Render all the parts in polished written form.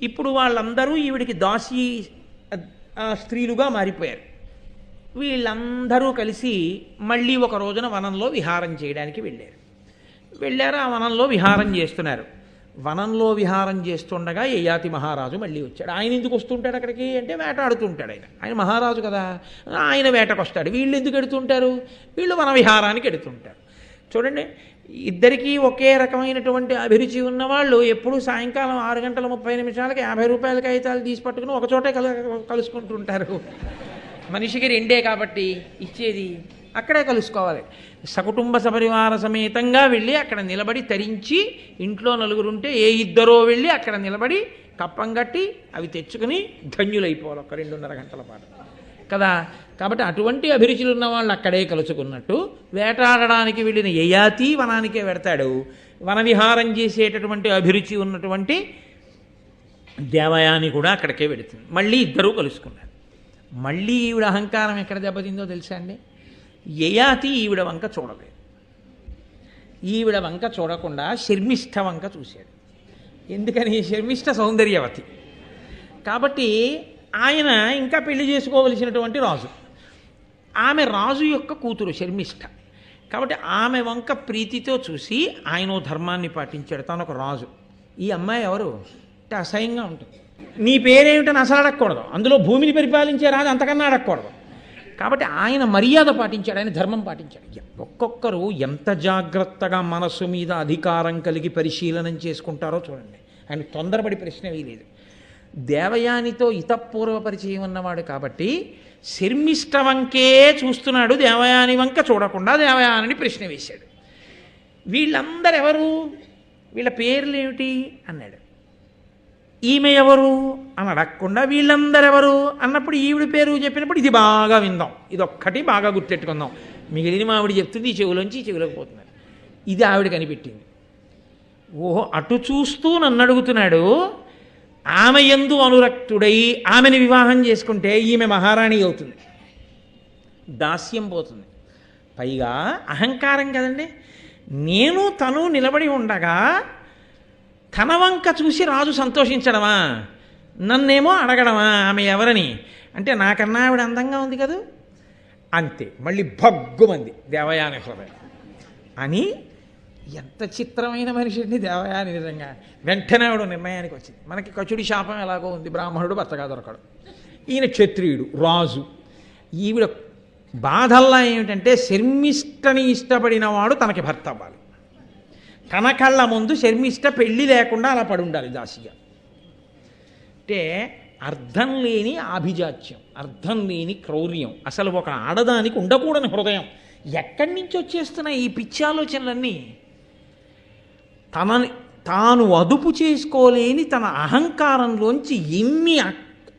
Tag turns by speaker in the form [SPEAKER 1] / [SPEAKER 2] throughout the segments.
[SPEAKER 1] ఇప్పుడు వాళ్ళందరూ ఈవిడికి దాసి స్త్రీలుగా మారిపోయారు. వీళ్ళందరూ కలిసి మళ్ళీ ఒక రోజున వనంలో విహారం చేయడానికి వెళ్ళారు. ఆ వనంలో విహారం చేస్తున్నారు. వనంలో విహారం చేస్తుండగా యయాతి మహారాజు మళ్ళీ వచ్చాడు. ఆయన ఎందుకు వస్తుంటాడు అక్కడికి అంటే వేటాడుతుంటాడు. ఆయన మహారాజు కదా, ఆయన వేటకు వస్తాడు. వీళ్ళు ఎందుకు ఎడుతుంటారు? వీళ్ళు వన విహారానికి ఎడుతుంటారు. చూడండి, ఇద్దరికీ ఒకే రకమైనటువంటి అభిరుచి ఉన్నవాళ్ళు ఎప్పుడూ సాయంకాలం 6:30 50 రూపాయల కాగితాలు తీసి పట్టుకుని ఒకచోటే కలుసుకుంటుంటారు. మనిషికి రెండే కాబట్టి ఇచ్చేది, అక్కడే కలుసుకోవాలి. సకుటుంబ సపరివార సమేతంగా వెళ్ళి అక్కడ నిలబడి తరించి, ఇంట్లో నలుగురుంటే ఏ ఇద్దరో వెళ్ళి అక్కడ నిలబడి కప్పం కట్టి అవి తెచ్చుకుని ధన్యులైపోవాలి ఒక 2:30 గంటల పాటు కదా. కాబట్టి అటువంటి అభిరుచులు ఉన్న వాళ్ళు అక్కడే కలుసుకున్నట్టు వేటాడడానికి వెళ్ళిన యయాతి వనానికే వెడతాడు. వనవిహారం చేసేటటువంటి అభిరుచి ఉన్నటువంటి దేవయాని కూడా అక్కడికే వెడుతుంది. మళ్ళీ ఇద్దరూ కలుసుకున్నారు. మళ్ళీ ఈవిడ అహంకారం ఎక్కడ దెబ్బతిందో తెలుసా అండి? యయాతి ఈవిడ వంక చూడలేదు. ఈవిడ వంక చూడకుండా శర్మిష్ఠ వంక చూశాడు. ఎందుకని? శర్మిష్ఠ సౌందర్యవతి కాబట్టి ఆయన ఇంకా పెళ్లి చేసుకోవలసినటువంటి రాజు. ఆమె రాజు యొక్క కూతురు శర్మిష్ఠ కాబట్టి ఆమె వంక ప్రీతితో చూసి ఆయన ధర్మాన్ని పాటించాడు. తను ఒక రాజు. ఈ అమ్మాయి ఎవరు అంటే అసహ్యంగా ఉంటుంది. నీ పేరేమిటని అసలు అడగకూడదు, అందులో భూమిని పరిపాలించే రాజు అంతకన్నా అడగకూడదు. కాబట్టి ఆయన మర్యాద పాటించాడు, ఆయన ధర్మం పాటించాడు. ఒక్కొక్కరు ఎంత జాగ్రత్తగా మనస్సు మీద అధికారం కలిగి పరిశీలనం చేసుకుంటారో చూడండి. ఆయన తొందరపడి ప్రశ్న వేయలేదు. దేవయానితో ఇతపూర్వ పరిచయం ఉన్నవాడు కాబట్టి శర్మిష్ఠ వంకే చూస్తున్నాడు, దేవయాని వంక చూడకుండా దేవయానిని ప్రశ్న వేశాడు. వీళ్ళందరూ ఎవరు, వీళ్ళ పేర్లు ఏమిటి అన్నాడు. ఈమె ఎవరు అని అడగకుండా వీళ్ళందరెవరు అన్నప్పుడు ఈవిడ పేరు చెప్పినప్పుడు ఇది బాగా విందాం, ఇదొక్కటి బాగా గుర్తెట్టుకుందాం. మిగిలిన ఆవిడ చెప్తుంది ఈ చెవులోంచి చెవులోకి పోతున్నారు. ఇది ఆవిడ కనిపెట్టింది. ఓహో, అటు చూస్తూ నన్ను అడుగుతున్నాడు. ఆమె యందు అనురక్తుడై ఆమెని వివాహం చేసుకుంటే ఈమె మహారాణి అవుతుంది, దాస్యం పోతుంది. పైగా అహంకారం కదండి. నేను తను నిలబడి ఉండగా తన వంక చూసి రాజు సంతోషించడమా, నన్నేమో అడగడమా ఆమె ఎవరని? అంటే నాకన్నా ఆవిడ అందంగా ఉంది కదా, అంతే. మళ్ళీ భగ్గుమంది దేవయాని హృదయం అని. ఎంత చిత్రమైన మనిషి అండి దేవయాని నిజంగా. వెంటనే ఆవిడ నిర్ణయానికి వచ్చింది. మనకి కచుడి శాపం ఎలాగో ఉంది, బ్రాహ్మణుడు భర్తగా దొరకడు, ఈయన క్షత్రియుడు రాజు. ఈవిడ బాధల్లా ఏమిటంటే శర్మిష్ఠని ఇష్టపడిన వాడు తనకి భర్త అవ్వాలి. తన కళ్ళ ముందు శర్మిష్ఠ పెళ్ళి లేకుండా అలా పడి ఉండాలి దాసిగా. అంటే అర్థం లేని ఆభిజాత్యం, అర్థం లేని క్రౌర్యం, అసలు ఒక ఆడదానికి ఉండకూడని హృదయం. ఎక్కడి నుంచి వచ్చేస్తున్నాయి ఈ పిచ్చి ఆలోచనలన్నీ? తాను అదుపు చేసుకోలేని తన అహంకారంలోంచి ఎన్ని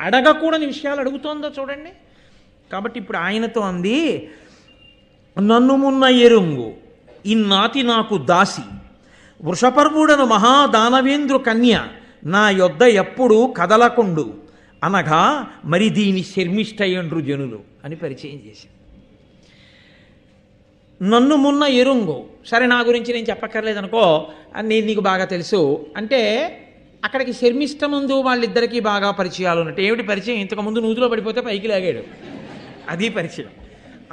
[SPEAKER 1] అడగకూడని విషయాలు అడుగుతోందో చూడండి. కాబట్టి ఇప్పుడు ఆయనతో అంది, నన్ను మున్న ఎరుంగు ఇన్నాతి నాకు దాసి, వృషపర్వుడను మహాదానవేంద్రు కన్య, నా యొద్ద ఎప్పుడు కదలకుండు అనగా మరి దీని శర్మిష్ఠయండ్రు జనులు అని పరిచయం చేశాను. నన్ను మున్న ఎరుంగు, సరే నా గురించి నేను చెప్పక్కర్లేదనుకో, నేను నీకు బాగా తెలుసు అంటే అక్కడికి శర్మిష్ఠ ముందు వాళ్ళిద్దరికీ బాగా పరిచయాలు ఉన్నట్టు. ఏమిటి పరిచయం? ఇంతకుముందు నూతిలో పడిపోతే పైకి లాగాడు, అది పరిచయం.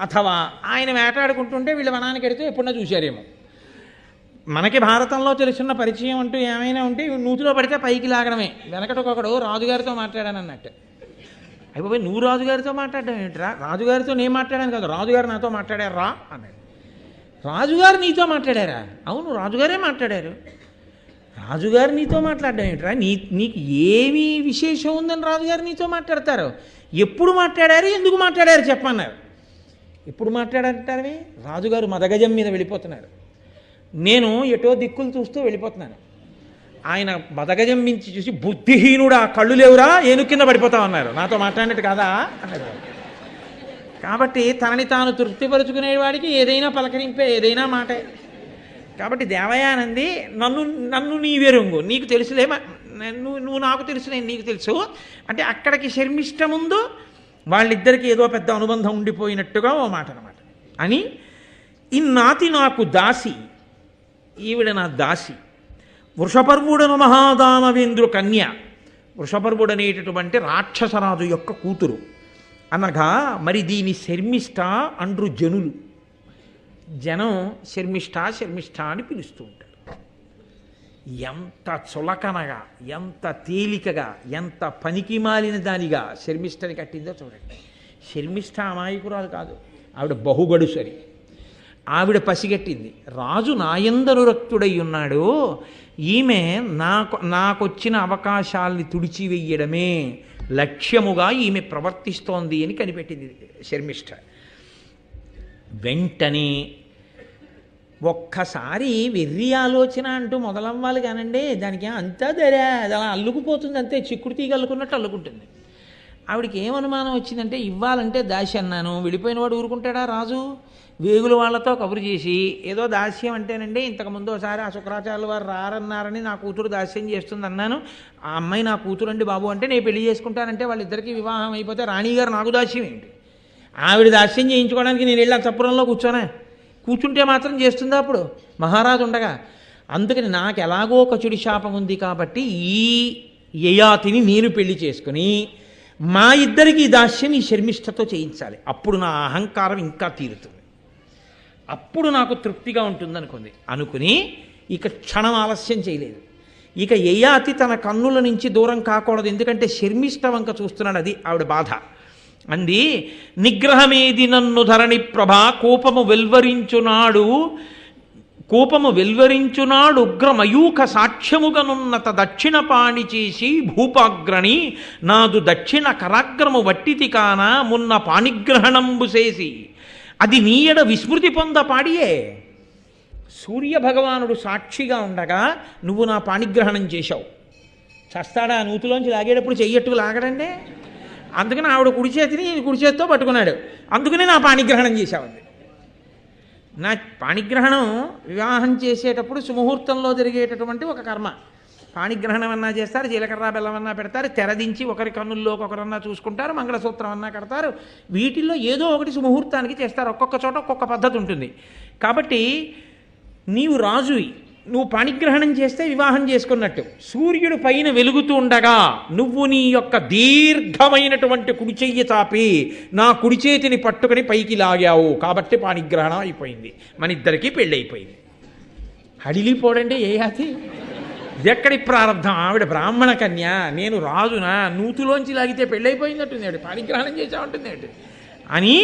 [SPEAKER 1] అథవా ఆయన వేటాడుకుంటుంటే వీళ్ళు వనానికి ఎడితే ఎప్పుడన్నా చూశారేమో. మనకి భారతంలో తెలుసున్న పరిచయం అంటూ ఏమైనా ఉంటే నూతిలో పడితే పైకి లాగడమే. వెనకటొకడు రాజుగారితో మాట్లాడాను అన్నట్టు. అయిపోయి నువ్వు రాజుగారితో మాట్లాడడం ఏంట్రా? రాజుగారితో నేను మాట్లాడాను కదా, రాజుగారు నాతో మాట్లాడారా అన్నాడు. రాజుగారు నీతో మాట్లాడారా? అవును, రాజుగారే మాట్లాడారు. రాజుగారు నీతో మాట్లాడడం ఏంట్రా? నీకు ఏమి విశేషం ఉందని రాజుగారు నీతో మాట్లాడతారు? ఎప్పుడు మాట్లాడారు, ఎందుకు మాట్లాడారు చెప్పన్నారు. ఎప్పుడు మాట్లాడారంటారవి? రాజుగారు మదగజం మీద వెళ్ళిపోతున్నారు, నేను ఎటో దిక్కులు చూస్తూ వెళ్ళిపోతున్నాను. ఆయన మదగజం మించి చూసి, బుద్ధిహీనుడా కళ్ళు లేవురా, ఏను కింద పడిపోతామన్నారు. నాతో మాట్లాడినట్టు కాదా అన్నారు. కాబట్టి తనని తాను తృప్తిపరుచుకునేవాడికి ఏదైనా పలకరింపే, ఏదైనా మాటే. కాబట్టి దేవయానంది, నన్ను నీవెరుంగు, నీకు తెలుసులే, నువ్వు నాకు తెలుసు, నేను నీకు తెలుసు అంటే అక్కడికి శర్మిష్ఠ ముందు వాళ్ళిద్దరికీ ఏదో పెద్ద అనుబంధం ఉండిపోయినట్టుగా ఓ మాట అన్నమాట. అని ఇన్నాతి నాకు దాసి, ఈవిడ నా దాసి, వృషపర్వుడను మహాదానవేంద్రు కన్య, వృషపర్వుడు అనేటటువంటి రాక్షసరాజు యొక్క కూతురు. అనగా మరి దీని శర్మిష్ఠ అండ్రు జనులు. జనం శర్మిష్ఠ శర్మిష్ఠ అని పిలుస్తూ ఉంటారు. ఎంత చులకనగా, ఎంత తేలికగా, ఎంత పనికి మాలిన దానిగా శర్మిష్ఠని కట్టిందో చూడండి. శర్మిష్ఠ అమాయకురాలు కాదు, ఆవిడ బహుగడుసరి. ఆవిడ పసిగట్టింది, రాజు నాయందనురక్తుడై ఉన్నాడు, ఈమె నాకొచ్చిన అవకాశాల్ని తుడిచివెయ్యడమే లక్ష్యముగా ఈమె ప్రవర్తిస్తోంది అని కనిపెట్టింది శర్మిష్ఠ. వెంటనే ఒక్కసారి వెర్రి ఆలోచన అంటూ మొదలవ్వాలి కానండి, దానికి అంతా ధర అది అలా అల్లుకుపోతుంది, అంతే చిక్కుడు తీగ అల్లుకున్నట్టు అల్లుకుంటుంది. ఆవిడికి ఏమనుమానం వచ్చిందంటే, ఇవ్వాలంటే దాసి అన్నాను, వెళ్ళిపోయిన వాడు ఊరుకుంటాడా రాజు? వేగుల వాళ్ళతో కబురు చేసి, ఏదో దాస్యం అంటేనండి ఇంతకుముందు ఒకసారి ఆ శుక్రాచార్యుల వారు రారన్నారని నా కూతురు దాస్యం చేస్తుంది అన్నాను, ఆ అమ్మాయి నా కూతురు అండి బాబు అంటే నేను పెళ్లి చేసుకుంటానంటే వాళ్ళిద్దరికీ వివాహం అయిపోతే రాణిగారు నాకు దాస్యం ఏంటి? ఆవిడ దాస్యం చేయించుకోవడానికి నేను వెళ్ళి ఆ చప్పురంలో కూర్చుంటే మాత్రం చేస్తుందా అప్పుడు మహారాజు ఉండగా? అందుకని నాకు ఎలాగో కచుడి శాపం ఉంది కాబట్టి ఈ యయాతిని నేను పెళ్లి చేసుకుని మా ఇద్దరికి దాస్యం ఈ శర్మిష్ఠతో చేయించాలి, అప్పుడు నా అహంకారం ఇంకా తీరుతుంది, అప్పుడు నాకు తృప్తిగా ఉంటుంది అనుకుని ఇక క్షణం ఆలస్యం చేయలేదు. ఇక యయాతి తన కన్నుల నుంచి దూరం కాకూడదు, ఎందుకంటే శర్మిష్ఠ వంక చూస్తున్నాడు, అది ఆవిడ బాధ. అంది, నిగ్రహమేది నన్ను ధరణి ప్రభ కోపము వెల్వరించునాడు ఉగ్రమయూఖ సాక్ష్యముగనున్నత దక్షిణ పాణి చేసి భూపాగ్రణి నాదు దక్షిణ కరాగ్రము వట్టితి కాన మున్న పాణిగ్రహణంబు చేసి అది నీయడ విస్మృతి పొంద పాడియే. సూర్యభగవానుడు సాక్షిగా ఉండగా నువ్వు నా పాణిగ్రహణం చేశావు. చస్తాడా నూతిలోంచి లాగేటప్పుడు చెయ్యట్టుకు లాగడండి, అందుకని ఆవిడ కుడి చేతిని కుడి చేతితో పట్టుకున్నాడు, అందుకనే నా పాణిగ్రహణం చేశావండి. నా పాణిగ్రహణం వివాహం చేసేటప్పుడు సుముహూర్తంలో జరిగేటటువంటి ఒక కర్మ. పాణిగ్రహణం అన్నా చేస్తారు, జీలకర్ర బెల్లం అన్నా పెడతారు, తెరదించి ఒకరి కన్నుల్లోకి ఒకరన్నా చూసుకుంటారు, మంగళసూత్రం అన్నా కడతారు, వీటిల్లో ఏదో ఒకటి సుముహూర్తానికి చేస్తారు. ఒక్కొక్క చోట ఒక్కొక్క పద్ధతి ఉంటుంది. కాబట్టి నీవు రాజువి, నువ్వు పాణిగ్రహణం చేస్తే వివాహం చేసుకున్నట్టు. సూర్యుడు పైన వెలుగుతూ ఉండగా నువ్వు నీ యొక్క దీర్ఘమైనటువంటి కుడి చెయ్యి చాపి నా కుడి చేతిని పట్టుకుని పైకి లాగావు, కాబట్టి పాణిగ్రహణం అయిపోయింది, మన ఇద్దరికీ పెళ్ళి అయిపోయింది. హడిలిపోడండి యయాతి, ఎక్కడి ప్రారంధం? ఆవిడ బ్రాహ్మణ కన్య, నేను రాజునా, నూతులోంచి లాగితే పెళ్ళైపోయిందట్టుంది, పాణిగ్రహణం చేసామంటుంది అని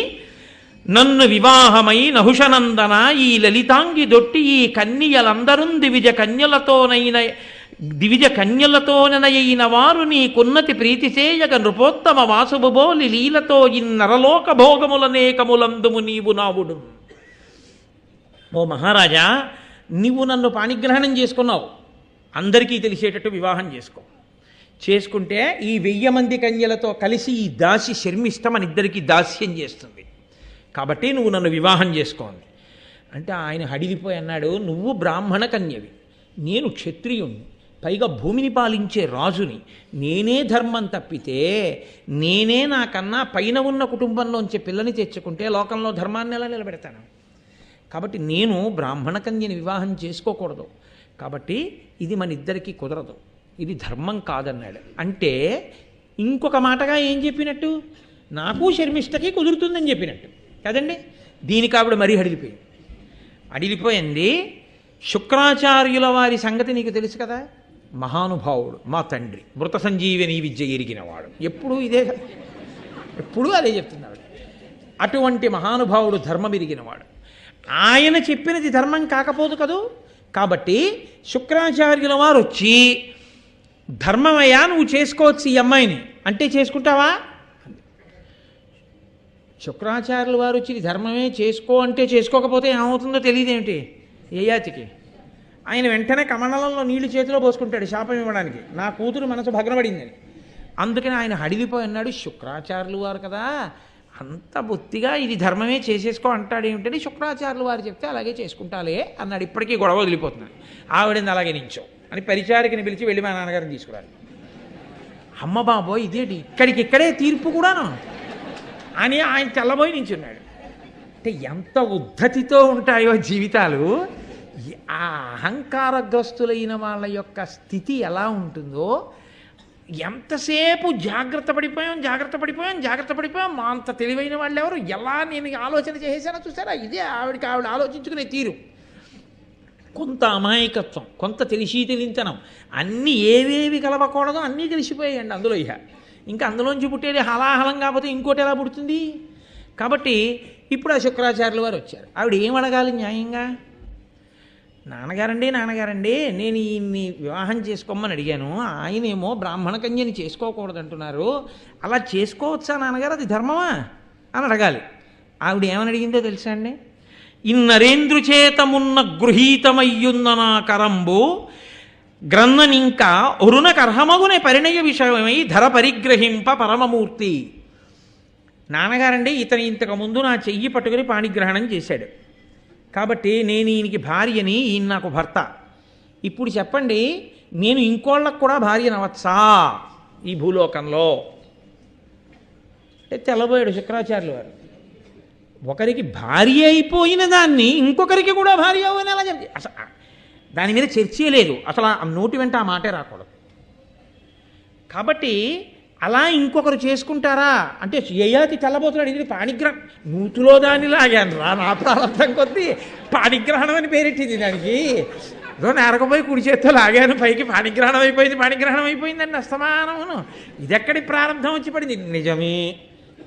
[SPEAKER 1] నన్ను వివాహమై నహుషనందన ఈ లలితాంగి దొట్టి ఈ కన్యలందరూ దివిజ కన్యలతోనైన వారు నీకున్నతి ప్రీతిసేయగ నృపోత్తమ వాసుబోలి లీలతో ఇన్నరలోక భోగములనేకములందుము నీవు నావుడు. ఓ మహారాజా, నువ్వు నన్ను పాణిగ్రహణం చేసుకున్నావు, అందరికీ తెలిసేటట్టు వివాహం చేసుకుంటే ఈ 1000 మంది కన్యలతో కలిసి ఈ దాసి శర్మిష్ఠ మన ఇద్దరికీ దాస్యం చేస్తుంది, కాబట్టి నువ్వు నన్ను వివాహం చేసుకోండి అంటే ఆయన హడిలిపోయి అన్నాడు, నువ్వు బ్రాహ్మణ కన్యవి, నేను క్షత్రియుణ్ణి, పైగా భూమిని పాలించే రాజుని, నేనే ధర్మం తప్పితే నేనే నాకన్నా పైన ఉన్న కుటుంబంలోంచి పిల్లని తెచ్చుకుంటే లోకంలో ధర్మాన్ని ఎలా నిలబెడతాను? కాబట్టి నేను బ్రాహ్మణ కన్యని వివాహం చేసుకోకూడదు, కాబట్టి ఇది మన ఇద్దరికీ కుదరదు, ఇది ధర్మం కాదన్నాడు. అంటే ఇంకొక మాటగా ఏం చెప్పినట్టు? నాకు శర్మిష్ఠకి కుదురుతుందని చెప్పినట్టు కదండి. దీనికి ఆవిడ మరీ అడిలిపోయింది. శుక్రాచార్యుల వారి సంగతి నీకు తెలుసు కదా, మహానుభావుడు, మా తండ్రి, మృత సంజీవని విద్య ఎరిగినవాడు, ఎప్పుడూ ఇదే కదా, ఎప్పుడూ అదే చెప్తున్నాడు. అటువంటి మహానుభావుడు, ధర్మం ఎరిగినవాడు, ఆయన చెప్పినది ధర్మం కాకపోదు కదూ. కాబట్టి శుక్రాచార్యుల వారు వచ్చి, ధర్మమయ్యా నువ్వు చేసుకోవచ్చు ఈ అమ్మాయిని అంటే చేసుకుంటావా? శుక్రాచార్యుల వారు వచ్చి ధర్మమే చేసుకో అంటే చేసుకోకపోతే ఏమవుతుందో తెలియదేమిటి యయాతికి? ఆయన వెంటనే కమండలంలో నీళ్లు చేతిలో పోసుకుంటాడు శాపం ఇవ్వడానికి, నా కూతురు మనసు భగ్నపడిందని. అందుకని ఆయన హడిలిపోయి అన్నాడు, శుక్రాచార్యులు వారు కదా, అంత బొత్తిగా ఇది ధర్మమే చేసేసుకో అంటాడు ఏమిటని శుక్రాచార్యులు వారు చెప్తే అలాగే చేసుకుంటాలే అన్నాడు. ఇప్పటికీ గొడవ వదిలిపోతున్నాడు. ఆవిడని అలాగే నించో అని పరిచారికని పిలిచి వెళ్ళి మా నాన్నగారిని తీసుకురాలి. అమ్మ బాబోయ్ ఇదేంటి, ఇక్కడికిక్కడే తీర్పు కూడాను అని ఆయన తెల్లబోయి నించున్నాడు. అంటే ఎంత ఉద్ధతితో ఉంటాయో జీవితాలు. ఆ అహంకారగ్రస్తులైన వాళ్ళ యొక్క స్థితి ఎలా ఉంటుందో ఎంతసేపు జాగ్రత్త పడిపోయాం మా అంత తెలివైన వాళ్ళు ఎవరు, ఎలా నేను ఆలోచన చేసేసానో చూసారా, ఇదే ఆవిడ ఆలోచించుకునే తీరు. కొంత అమాయకత్వం, కొంత తెలివితనం, అన్నీ ఏవేవి కలవకూడదో అన్నీ తెలిసిపోయాయండి అందులో. ఇంకా అందులోంచి పుట్టేది హలాహలం కాకపోతే ఇంకోటి ఎలా పుడుతుంది? కాబట్టి ఇప్పుడు ఆ శుక్రాచార్యుల వారు వచ్చారు. ఆవిడ ఏం అడగాలి న్యాయంగా? నాన్నగారండి నేను ఈయన్ని వివాహం చేసుకోమని అడిగాను, ఆయనేమో బ్రాహ్మణ కన్యని చేసుకోకూడదంటున్నారు, అలా చేసుకోవచ్చా నాన్నగారు, అది ధర్మమా అని అడగాలి. ఆవిడ ఏమని అడిగిందో తెలుసా అండి? ఇన్నరేంద్రుచేతమున్న గృహీతమయ్యున్న నా కరంబు గ్రన్ననింకా ఒరునకర్హమగునే పరిణయ విషయమై ధర పరిగ్రహింప పరమమూర్తి. నాన్నగారండి ఇతను ఇంతకు ముందు నా చెయ్యి పట్టుకుని పాణిగ్రహణం చేశాడు, కాబట్టి నేను ఈయనకి భార్యని, ఈయన నాకు భర్త. ఇప్పుడు చెప్పండి, నేను ఇంకోళ్ళకు కూడా భార్యనవచ్చా ఈ భూలోకంలో? అంటే తెల్లబోయాడు శుక్రాచార్యులు వారు. ఒకరికి భార్య అయిపోయిన దాన్ని ఇంకొకరికి కూడా భార్య అని ఎలా చెప్పి, అసలు దాని మీద చర్చే లేదు, అసలు ఆ నోటి వెంట ఆ మాటే రాకూడదు. కాబట్టి అలా ఇంకొకరు చేసుకుంటారా అంటే యయాతి తెల్లబోతున్నాడు. ఇది పాణిగ్రహం, నూతులో దాన్ని లాగాను రా నా ప్రారంభం కొద్దీ పాణిగ్రహణం అని పేరెట్టింది దానికి. ఏదో నేరకపోయి కుడి చేత్తో లాగాను పైకి, పాణిగ్రహణం అయిపోయిందండి అస్తమానమును. ఇది ఎక్కడి ప్రారంభం వచ్చి పడింది? నిజమే,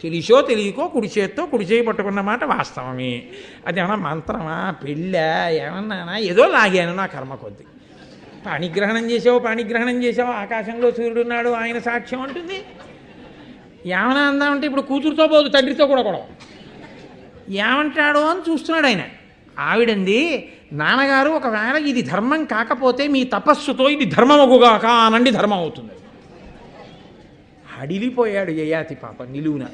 [SPEAKER 1] తెలిసో తెలియకో కుడి చేత్తో కుడి చేయి పట్టుకున్న మాట వాస్తవమే. అది ఏమన్నా మంత్రమా, పెళ్ళా, ఏమన్నానా, ఏదో లాగాను నా కర్మ కొద్దీ. పాణిగ్రహణం చేసావు, ఆకాశంలో సూర్యుడున్నాడు ఆయన సాక్ష్యం అంటుంది. ఏమన్నా అందామంటే ఇప్పుడు కూతురుతో పోదు తండ్రితో కూడా గొడవ. ఏమంటాడో అని చూస్తున్నాడు ఆయన. ఆవిడంది, నాన్నగారు ఒకవేళ ఇది ధర్మం కాకపోతే మీ తపస్సుతో ఇది ధర్మమగుగాక అనండి, ధర్మం అవుతుంది. అడిలిపోయాడు యయాతి పాప నిలువున.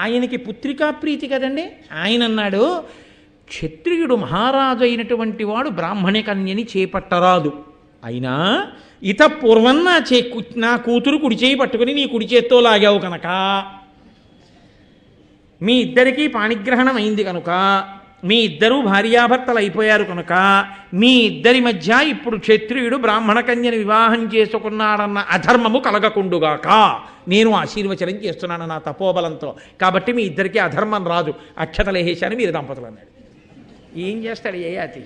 [SPEAKER 1] ఆయనకి పుత్రికా ప్రీతి కదండి. ఆయన అన్నాడు, క్షత్రియుడు మహారాజు అయినటువంటి వాడు బ్రాహ్మణ కన్యని చేపట్టరాదు. అయినా ఇత పూర్వం నా కూతురు కుడి చేయి పట్టుకుని నీ కుడి చేత్తో లాగావు కనుక, మీ ఇద్దరికీ పాణిగ్రహణం అయింది కనుక, మీ ఇద్దరూ భార్యాభర్తలు అయిపోయారు కనుక, మీ ఇద్దరి మధ్య ఇప్పుడు క్షత్రియుడు బ్రాహ్మణ కన్యని వివాహం చేసుకున్నాడన్న అధర్మము కలగకుండుగాక నేను ఆశీర్వచనం చేస్తున్నాను నా తపోబలంతో. కాబట్టి మీ ఇద్దరికీ అధర్మం రాదు, అక్షతలేహేశాను మీరు దంపతులు అన్నాడు. ఏం చేస్తాడు యయాతి?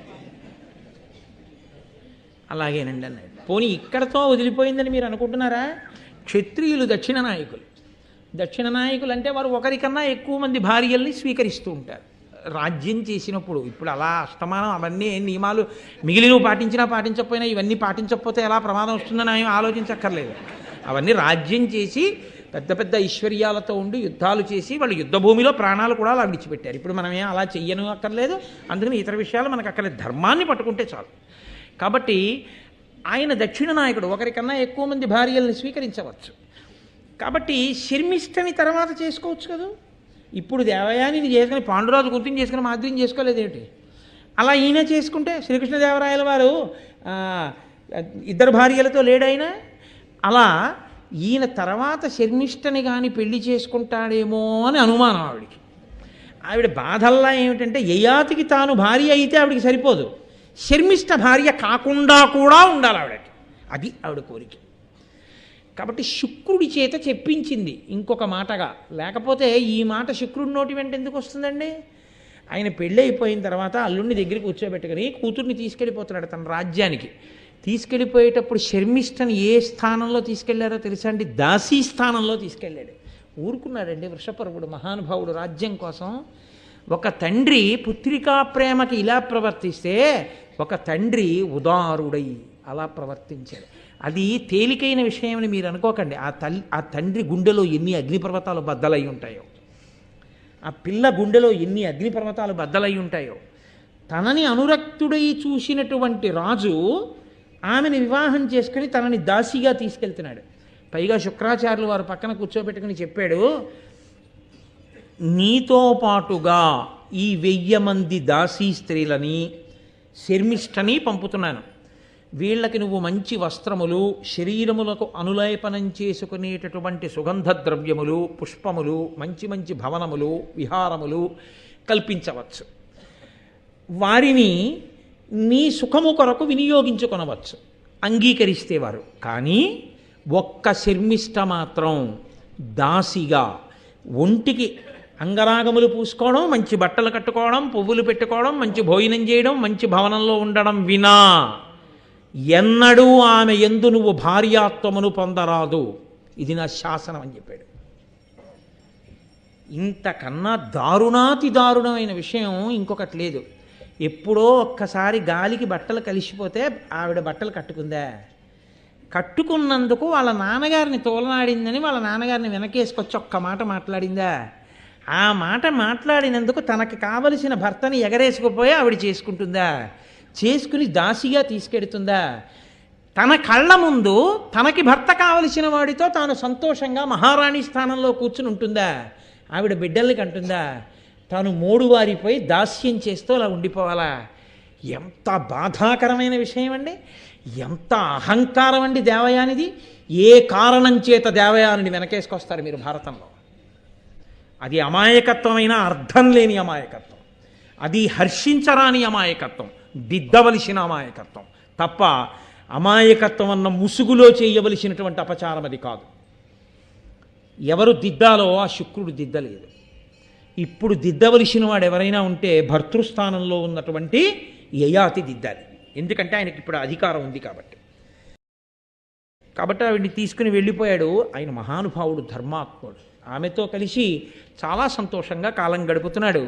[SPEAKER 1] అలాగేనండి అన్నాడు. పోనీ ఇక్కడతో వదిలిపోయిందని మీరు అనుకుంటున్నారా? క్షత్రియులు దక్షిణ నాయకులు అంటే వారు ఒకరికన్నా ఎక్కువ మంది భార్యల్ని స్వీకరిస్తూ ఉంటారు రాజ్యం చేసినప్పుడు. ఇప్పుడు అలా అస్తమానం అవన్నీ నియమాలు మిగిలినవి పాటించకపోయినా ఇవన్నీ పాటించకపోతే ఎలా ప్రమాదం వస్తుందని ఆయన ఆలోచించక్కర్లేదు. అవన్నీ రాజ్యం చేసి పెద్ద పెద్ద ఐశ్వర్యాలతో ఉండి యుద్ధాలు చేసి వాళ్ళు యుద్ధ భూమిలో ప్రాణాలు కూడా అలా విడిచిపెట్టారు. ఇప్పుడు మనమే అలా చెయ్యను అక్కర్లేదు, అందుకని ఇతర విషయాలు మనకు అక్కర్లేదు, ధర్మాన్ని పట్టుకుంటే చాలు. కాబట్టి ఆయన దక్షిణ నాయకుడు, ఒకరికన్నా ఎక్కువ మంది భార్యల్ని స్వీకరించవచ్చు. కాబట్టి శర్మిష్టని తర్వాత చేసుకోవచ్చు కదా. ఇప్పుడు దేవయానిని చేసుకుని పాండురాజు గుర్తిని చేసుకుని మాధుర్యం చేసుకోలేదేమిటి? అలా ఈయన చేసుకుంటే శ్రీకృష్ణదేవరాయల వారు ఇద్దరు భార్యలతో లేడైనా, అలా ఈయన తర్వాత శర్మిష్టని కానీ పెళ్లి చేసుకుంటాడేమో అని అనుమానం ఆవిడికి. ఆవిడ బాధల్లా ఏమిటంటే యయాతికి తాను భార్య అయితే ఆవిడికి సరిపోదు, శర్మిష్ట భార్య కాకుండా కూడా ఉండాలి ఆవిడకి, అది ఆవిడ కోరిక. కాబట్టి శుక్రుడి చేత చెప్పించింది ఇంకొక మాటగా, లేకపోతే ఈ మాట శుక్రుడి నోటి వెంట ఎందుకు వస్తుందండి? ఆయన పెళ్ళి అయిపోయిన తర్వాత అల్లుడిని దగ్గరికి కూర్చోబెట్టుకుని కూతుర్ని తీసుకెళ్ళిపోతున్నాడు తన రాజ్యానికి. తీసుకెళ్ళిపోయేటప్పుడు శర్మిష్టని ఏ స్థానంలో తీసుకెళ్లారో తెలుసా అండి? దాసీ స్థానంలో తీసుకెళ్ళాడు. ఊరుకున్నాడండి వృషపర్వుడు మహానుభావుడు రాజ్యం కోసం. ఒక తండ్రి పుత్రికా ప్రేమకి ఇలా ప్రవర్తిస్తే ఒక తండ్రి ఉదారుడై అలా ప్రవర్తించాడు. అది తేలికైన విషయమని మీరు అనుకోకండి. ఆ తండ్రి గుండెలో ఎన్ని అగ్నిపర్వతాలు బద్దలై ఉంటాయో, ఆ పిల్ల గుండెలో ఎన్ని అగ్నిపర్వతాలు బద్దలై ఉంటాయో. తనని అనురక్తుడై చూసినటువంటి రాజు ఆమెను వివాహం చేసుకుని తనని దాసిగా తీసుకెళ్తున్నాడు. పైగా శుక్రాచార్యులు వారు పక్కన కూర్చోబెట్టుకుని చెప్పాడు, నీతో పాటుగా ఈ 1000 మంది దాసీ స్త్రీలని శర్మిష్టని పంపుతున్నాను. వీళ్ళకి నువ్వు మంచి వస్త్రములు, శరీరములకు అనులేపనం చేసుకునేటటువంటి సుగంధ ద్రవ్యములు, పుష్పములు, మంచి మంచి భవనములు, విహారములు కల్పించవచ్చు. వారిని నీ సుఖము కొరకు వినియోగించుకొనవచ్చు అంగీకరిస్తే వారు. కానీ ఒక్క శర్మిష్ట మాత్రం దాసిగా ఒంటికి అంగరాగములు పూసుకోవడం, మంచి బట్టలు కట్టుకోవడం, పువ్వులు పెట్టుకోవడం, మంచి భోజనం చేయడం, మంచి భవనంలో ఉండడం వినా ఎన్నడూ ఆమె యందు నువ్వు భార్యాత్వమును పొందరాదు, ఇది నా శాసనం అని చెప్పాడు. ఇంతకన్నా దారుణాతి దారుణమైన విషయం ఇంకొకటి లేదు. ఎప్పుడో ఒక్కసారి గాలికి బట్టలు కలిసిపోతే ఆవిడ బట్టలు కట్టుకుందా? కట్టుకున్నందుకు వాళ్ళ నాన్నగారిని తోలనాడిందని వాళ్ళ నాన్నగారిని వెనకేసుకొచ్చి ఒక్క మాట మాట్లాడిందా? ఆ మాట మాట్లాడినందుకు తనకి కావలసిన భర్తని ఎగరేసుకుపోయి ఆవిడ చేసుకుంటుందా? చేసుకుని దాసిగా తీసుకెడుతుందా? తన కళ్ళ ముందు తనకి భర్త కావలసిన వాడితో తాను సంతోషంగా మహారాణి స్థానంలో కూర్చుని ఉంటుందా? ఆవిడ బిడ్డల్ని కంటుందా? తాను మోడువారిపోయి దాస్యం చేస్తూ అలా ఉండిపోవాలా? ఎంత బాధాకరమైన విషయం అండి! ఎంత అహంకారం అండి దేవయానిది! ఏ కారణం చేత దేవయానిని వెనకేసుకొస్తారు మీరు భారతంలో? అది అమాయకత్వమైన అర్థం లేని అమాయకత్వం, అది హర్షించరాని అమాయకత్వం, దిద్దవలసిన అమాయకత్వం తప్ప అమాయకత్వం అన్న ముసుగులో చేయవలసినటువంటి అపచారం అది కాదు. ఎవరు దిద్దాలో ఆ శుక్రుడు దిద్దలేదు. ఇప్పుడు దిద్దవలసిన వాడు ఎవరైనా ఉంటే భర్తృస్థానంలో ఉన్నటువంటి యయాతి దిద్దాలి. ఎందుకంటే ఆయనకి ఇప్పుడు అధికారం ఉంది కాబట్టి. ఆవిడ్ని తీసుకుని వెళ్ళిపోయాడు. ఆయన మహానుభావుడు, ధర్మాత్ముడు. ఆమెతో కలిసి చాలా సంతోషంగా కాలం గడుపుతున్నాడు.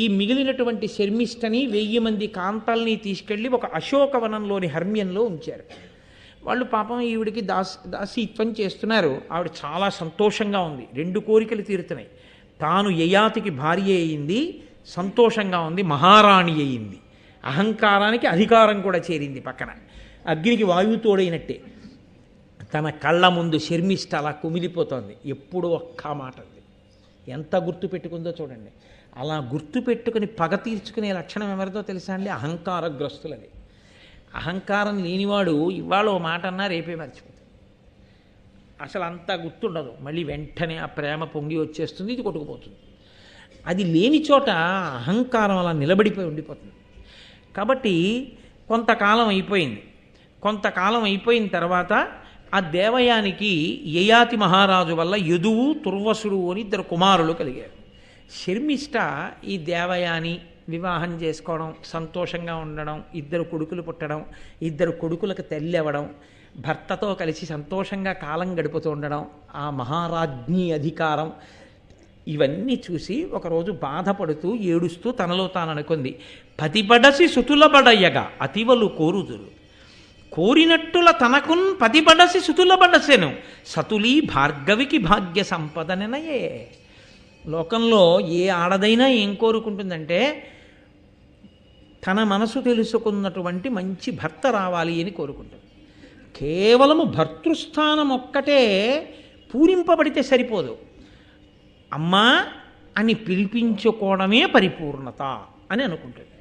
[SPEAKER 1] ఈ మిగిలినటువంటి శర్మిష్టని 1000 మంది కాంతల్ని తీసుకెళ్ళి ఒక అశోకవనంలోని హర్మ్యంలో ఉంచారు. వాళ్ళు పాపం ఈవిడికి దాసీత్వం చేస్తున్నారు. ఆవిడ చాలా సంతోషంగా ఉంది. 2 కోరికలు తీరుతున్నాయి. తాను యయాతికి భార్య అయింది, సంతోషంగా ఉంది, మహారాణి అయింది. అహంకారానికి అధికారం కూడా చేరింది. పక్కన అగ్నికి వాయువు తోడైనట్టే తన కళ్ళ ముందు శర్మిష్ట అలా కుమిలిపోతోంది. ఎప్పుడు ఒక్క మాట ఉంది. ఎంత గుర్తు పెట్టుకుందో చూడండి. అలా గుర్తు పెట్టుకుని పగ తీర్చుకునే లక్షణం ఎవరితో తెలుసా అండి? అహంకారగ్రస్తులది. అహంకారం లేనివాడు ఇవాళ ఓ మాట అన్నా రేపే మర్చిపోతాడు. అసలు అంతా గుర్తుండదు. మళ్ళీ వెంటనే ఆ ప్రేమ పొంగి వచ్చేస్తుంది, ఇది కొట్టుకుపోతుంది. అది లేని చోట అహంకారం అలా నిలబడిపోయి ఉండిపోతుంది. కాబట్టి కొంతకాలం అయిపోయింది. కొంతకాలం అయిపోయిన తర్వాత ఆ దేవయానికి యయాతి మహారాజు వల్ల యదువు, తుర్వసుడు అని 2 కుమారులు కలిగారు. శర్మిష్ట ఈ దేవయాని వివాహం చేసుకోవడం, సంతోషంగా ఉండడం, 2 కొడుకులు పుట్టడం, 2 కొడుకులకు తల్లి అవ్వడం, భర్తతో కలిసి సంతోషంగా కాలం గడుపుతూ ఉండడం, ఆ మహారాజ్ఞి అధికారం, ఇవన్నీ చూసి ఒకరోజు బాధపడుతూ ఏడుస్తూ తనలో తాను అనుకుంది, పతిబడసి సుతులబడయ్యగా అతివలు కోరుదురు, కోరినట్టుల తనకున్ పతిబడసి సుతులబడసెను, సతులీ భార్గవికి భాగ్య సంపదనయే. లోకంలో ఏ ఆడదైనా ఏం కోరుకుంటుందంటే తన మనసు తెలుసుకున్నటువంటి మంచి భర్త రావాలి అని కోరుకుంటుంది. కేవలము భర్తృస్థానం ఒక్కటే పూరింపబడితే సరిపోదు. అమ్మా అని పిలిపించుకోవడమే పరిపూర్ణత అని అనుకుంటుంది.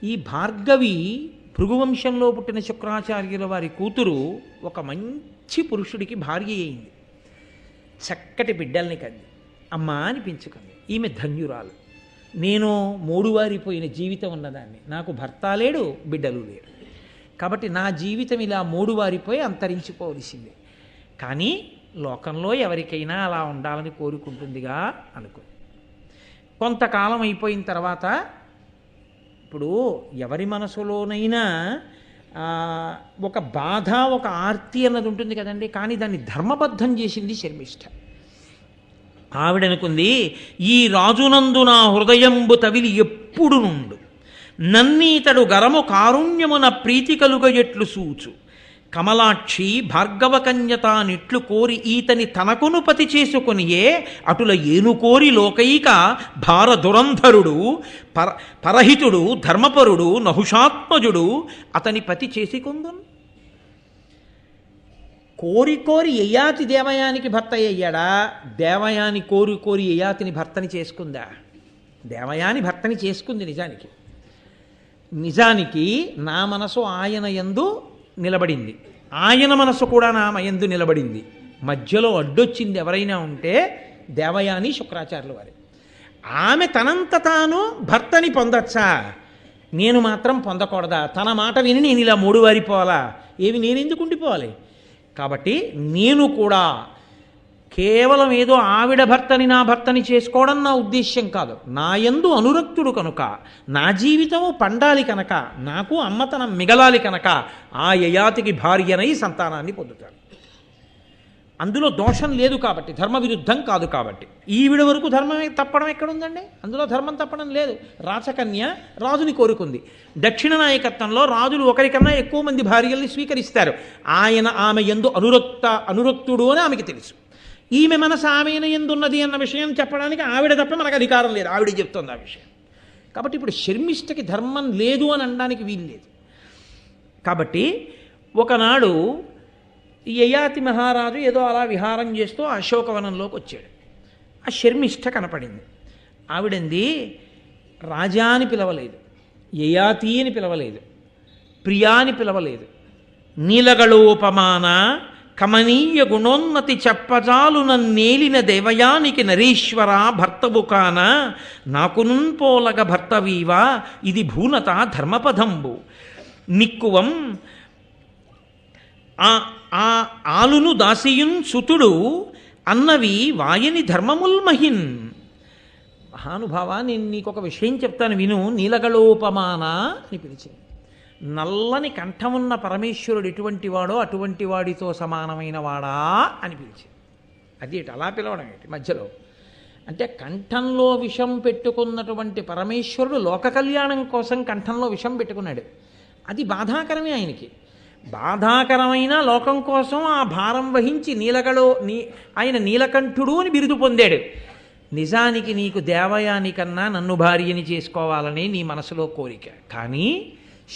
[SPEAKER 1] ఈ భార్గవి భృగువంశంలో పుట్టిన శుక్రాచార్యుల వారి కూతురు ఒక మంచి పురుషుడికి భార్య అయింది. చక్కటి బిడ్డల్ని కంది, అమ్మ అనిపించుకుంది. ఈమె ధన్యురాలు. నేను మూడువారిపోయిన జీవితం ఉన్నదాన్ని, నాకు భర్త లేడు, బిడ్డలు లేరు. కాబట్టి నా జీవితం ఇలా మూడువారిపోయి అంతరించిపోవలసిందే. కానీ లోకంలో ఎవరికైనా అలా ఉండాలని కోరుకుంటుందిగా అనుకో. కొంతకాలం అయిపోయిన తర్వాత ఇప్పుడు ఎవరి మనసులోనైనా ఒక బాధ, ఒక ఆర్తి అన్నది ఉంటుంది కదండి. కానీ దాన్ని ధర్మబద్ధం చేసింది శర్మిష్ఠ. ఆవిడనుకుంది, ఈ రాజునందు నా హృదయంబు తవిలి ఎప్పుడు నుండు, నన్నీతడు గరము కారుణ్యమున ప్రీతి కలుగయట్లు సూచు, కమలాక్షి భార్గవ కన్యత నిట్లు కోరి ఈతని తనకును పతి చేసుకొనియే, అటుల ఏనుకోరి లోకైక భార దురంధరుడు పరహితుడు ధర్మపరుడు నహుషాత్మజుడు అతని పతి చేసుకుందును. కోరి కోరి యయాతి దేవయానికి భర్త అయ్యాడా? దేవయాని కోరి కోరి యయాతిని భర్తని చేసుకుందా? దేవయాని భర్తని చేసుకుంది. నిజానికి నా మనసు ఆయన యందు నిలబడింది, ఆయన మనసు కూడా నా యందు నిలబడింది. మధ్యలో అడ్డొచ్చింది ఎవరైనా ఉంటే దేవయాని శుక్రాచార్యుల వారి. ఆమె తనంత తాను భర్తని పొందచ్చా, నేను మాత్రం పొందకూడదా? తన మాట విని నేను ఇలా మూడువారిపోవాలా? ఏవి నేను ఎందుకు ఉండిపోవాలి? కాబట్టి నేను కూడా కేవలం ఏదో ఆవిడ భర్తని నా భర్తని చేసుకోవడం నా ఉద్దేశ్యం కాదు. నా యందు అనురక్తుడు కనుక, నా జీవితము పండాలి కనుక, నాకు అమ్మతనం మిగలాలి కనుక ఆ యయాతికి భార్యనై సంతానాన్ని పొందుతాడు. అందులో దోషం లేదు కాబట్టి, ధర్మ విరుద్ధం కాదు కాబట్టి. ఈవిడ వరకు ధర్మం తప్పడం ఎక్కడుందండి? అందులో ధర్మం తప్పడం లేదు. రాచకన్య రాజుని కోరుకుంది. దక్షిణ నాయకత్వంలో రాజులు ఒకరికన్నా ఎక్కువ మంది భార్యల్ని స్వీకరిస్తారు. ఆమె యందు అనురక్తుడు అని ఆమెకి తెలుసు. ఈమె మనసు ఆమెన ఎందున్నది అన్న విషయం చెప్పడానికి ఆవిడ తప్ప మనకు అధికారం లేదు. ఆవిడ చెప్తుంది ఆ విషయం. కాబట్టి ఇప్పుడు శర్మిష్ఠకి ధర్మం లేదు అని అనడానికి వీలు లేదు. కాబట్టి ఒకనాడు యయాతి మహారాజు ఏదో అలా విహారం చేస్తూ అశోకవనంలోకి వచ్చాడు. ఆ శర్మిష్ఠ కనపడింది. ఆవిడంది, రాజా అని పిలవలేదు, యయాతి అని పిలవలేదు, ప్రియా అని పిలవలేదు. నీలగళోపమాన కమనీయ గుణోన్నతి చెప్పజాలు నన్నేలిన దేవయానికి నరీశ్వర భర్తవు కాన నాకునున్ పోలగ భర్తవీవా ఇది భూనత ధర్మపదంబు నిక్కువం ఆ ఆలును దాసియున్ సుతుడు అన్నవి వాయని ధర్మముల్మహిన్. మహానుభావ, నేను నీకు ఒక విషయం చెప్తాను విను. నీలగళోపమాన అని పిలిచింది. నల్లని కంఠమున్న పరమేశ్వరుడు ఎటువంటి వాడో అటువంటి వాడితో సమానమైన వాడా అని పిలిచింది. అది అలా పిలవడం ఏంటి మధ్యలో? అంటే కంఠంలో విషం పెట్టుకున్నటువంటి పరమేశ్వరుడు లోక కళ్యాణం కోసం కంఠంలో విషం పెట్టుకున్నాడు. అది బాధాకరమే ఆయనకి. బాధాకరమైన లోకం కోసం ఆ భారం వహించి ఆయన నీలకంఠుడు అని బిరుదు పొందాడు. నిజానికి నీకు దేవయానికన్నా నన్ను భార్యని చేసుకోవాలని నీ మనసులో కోరిక. కానీ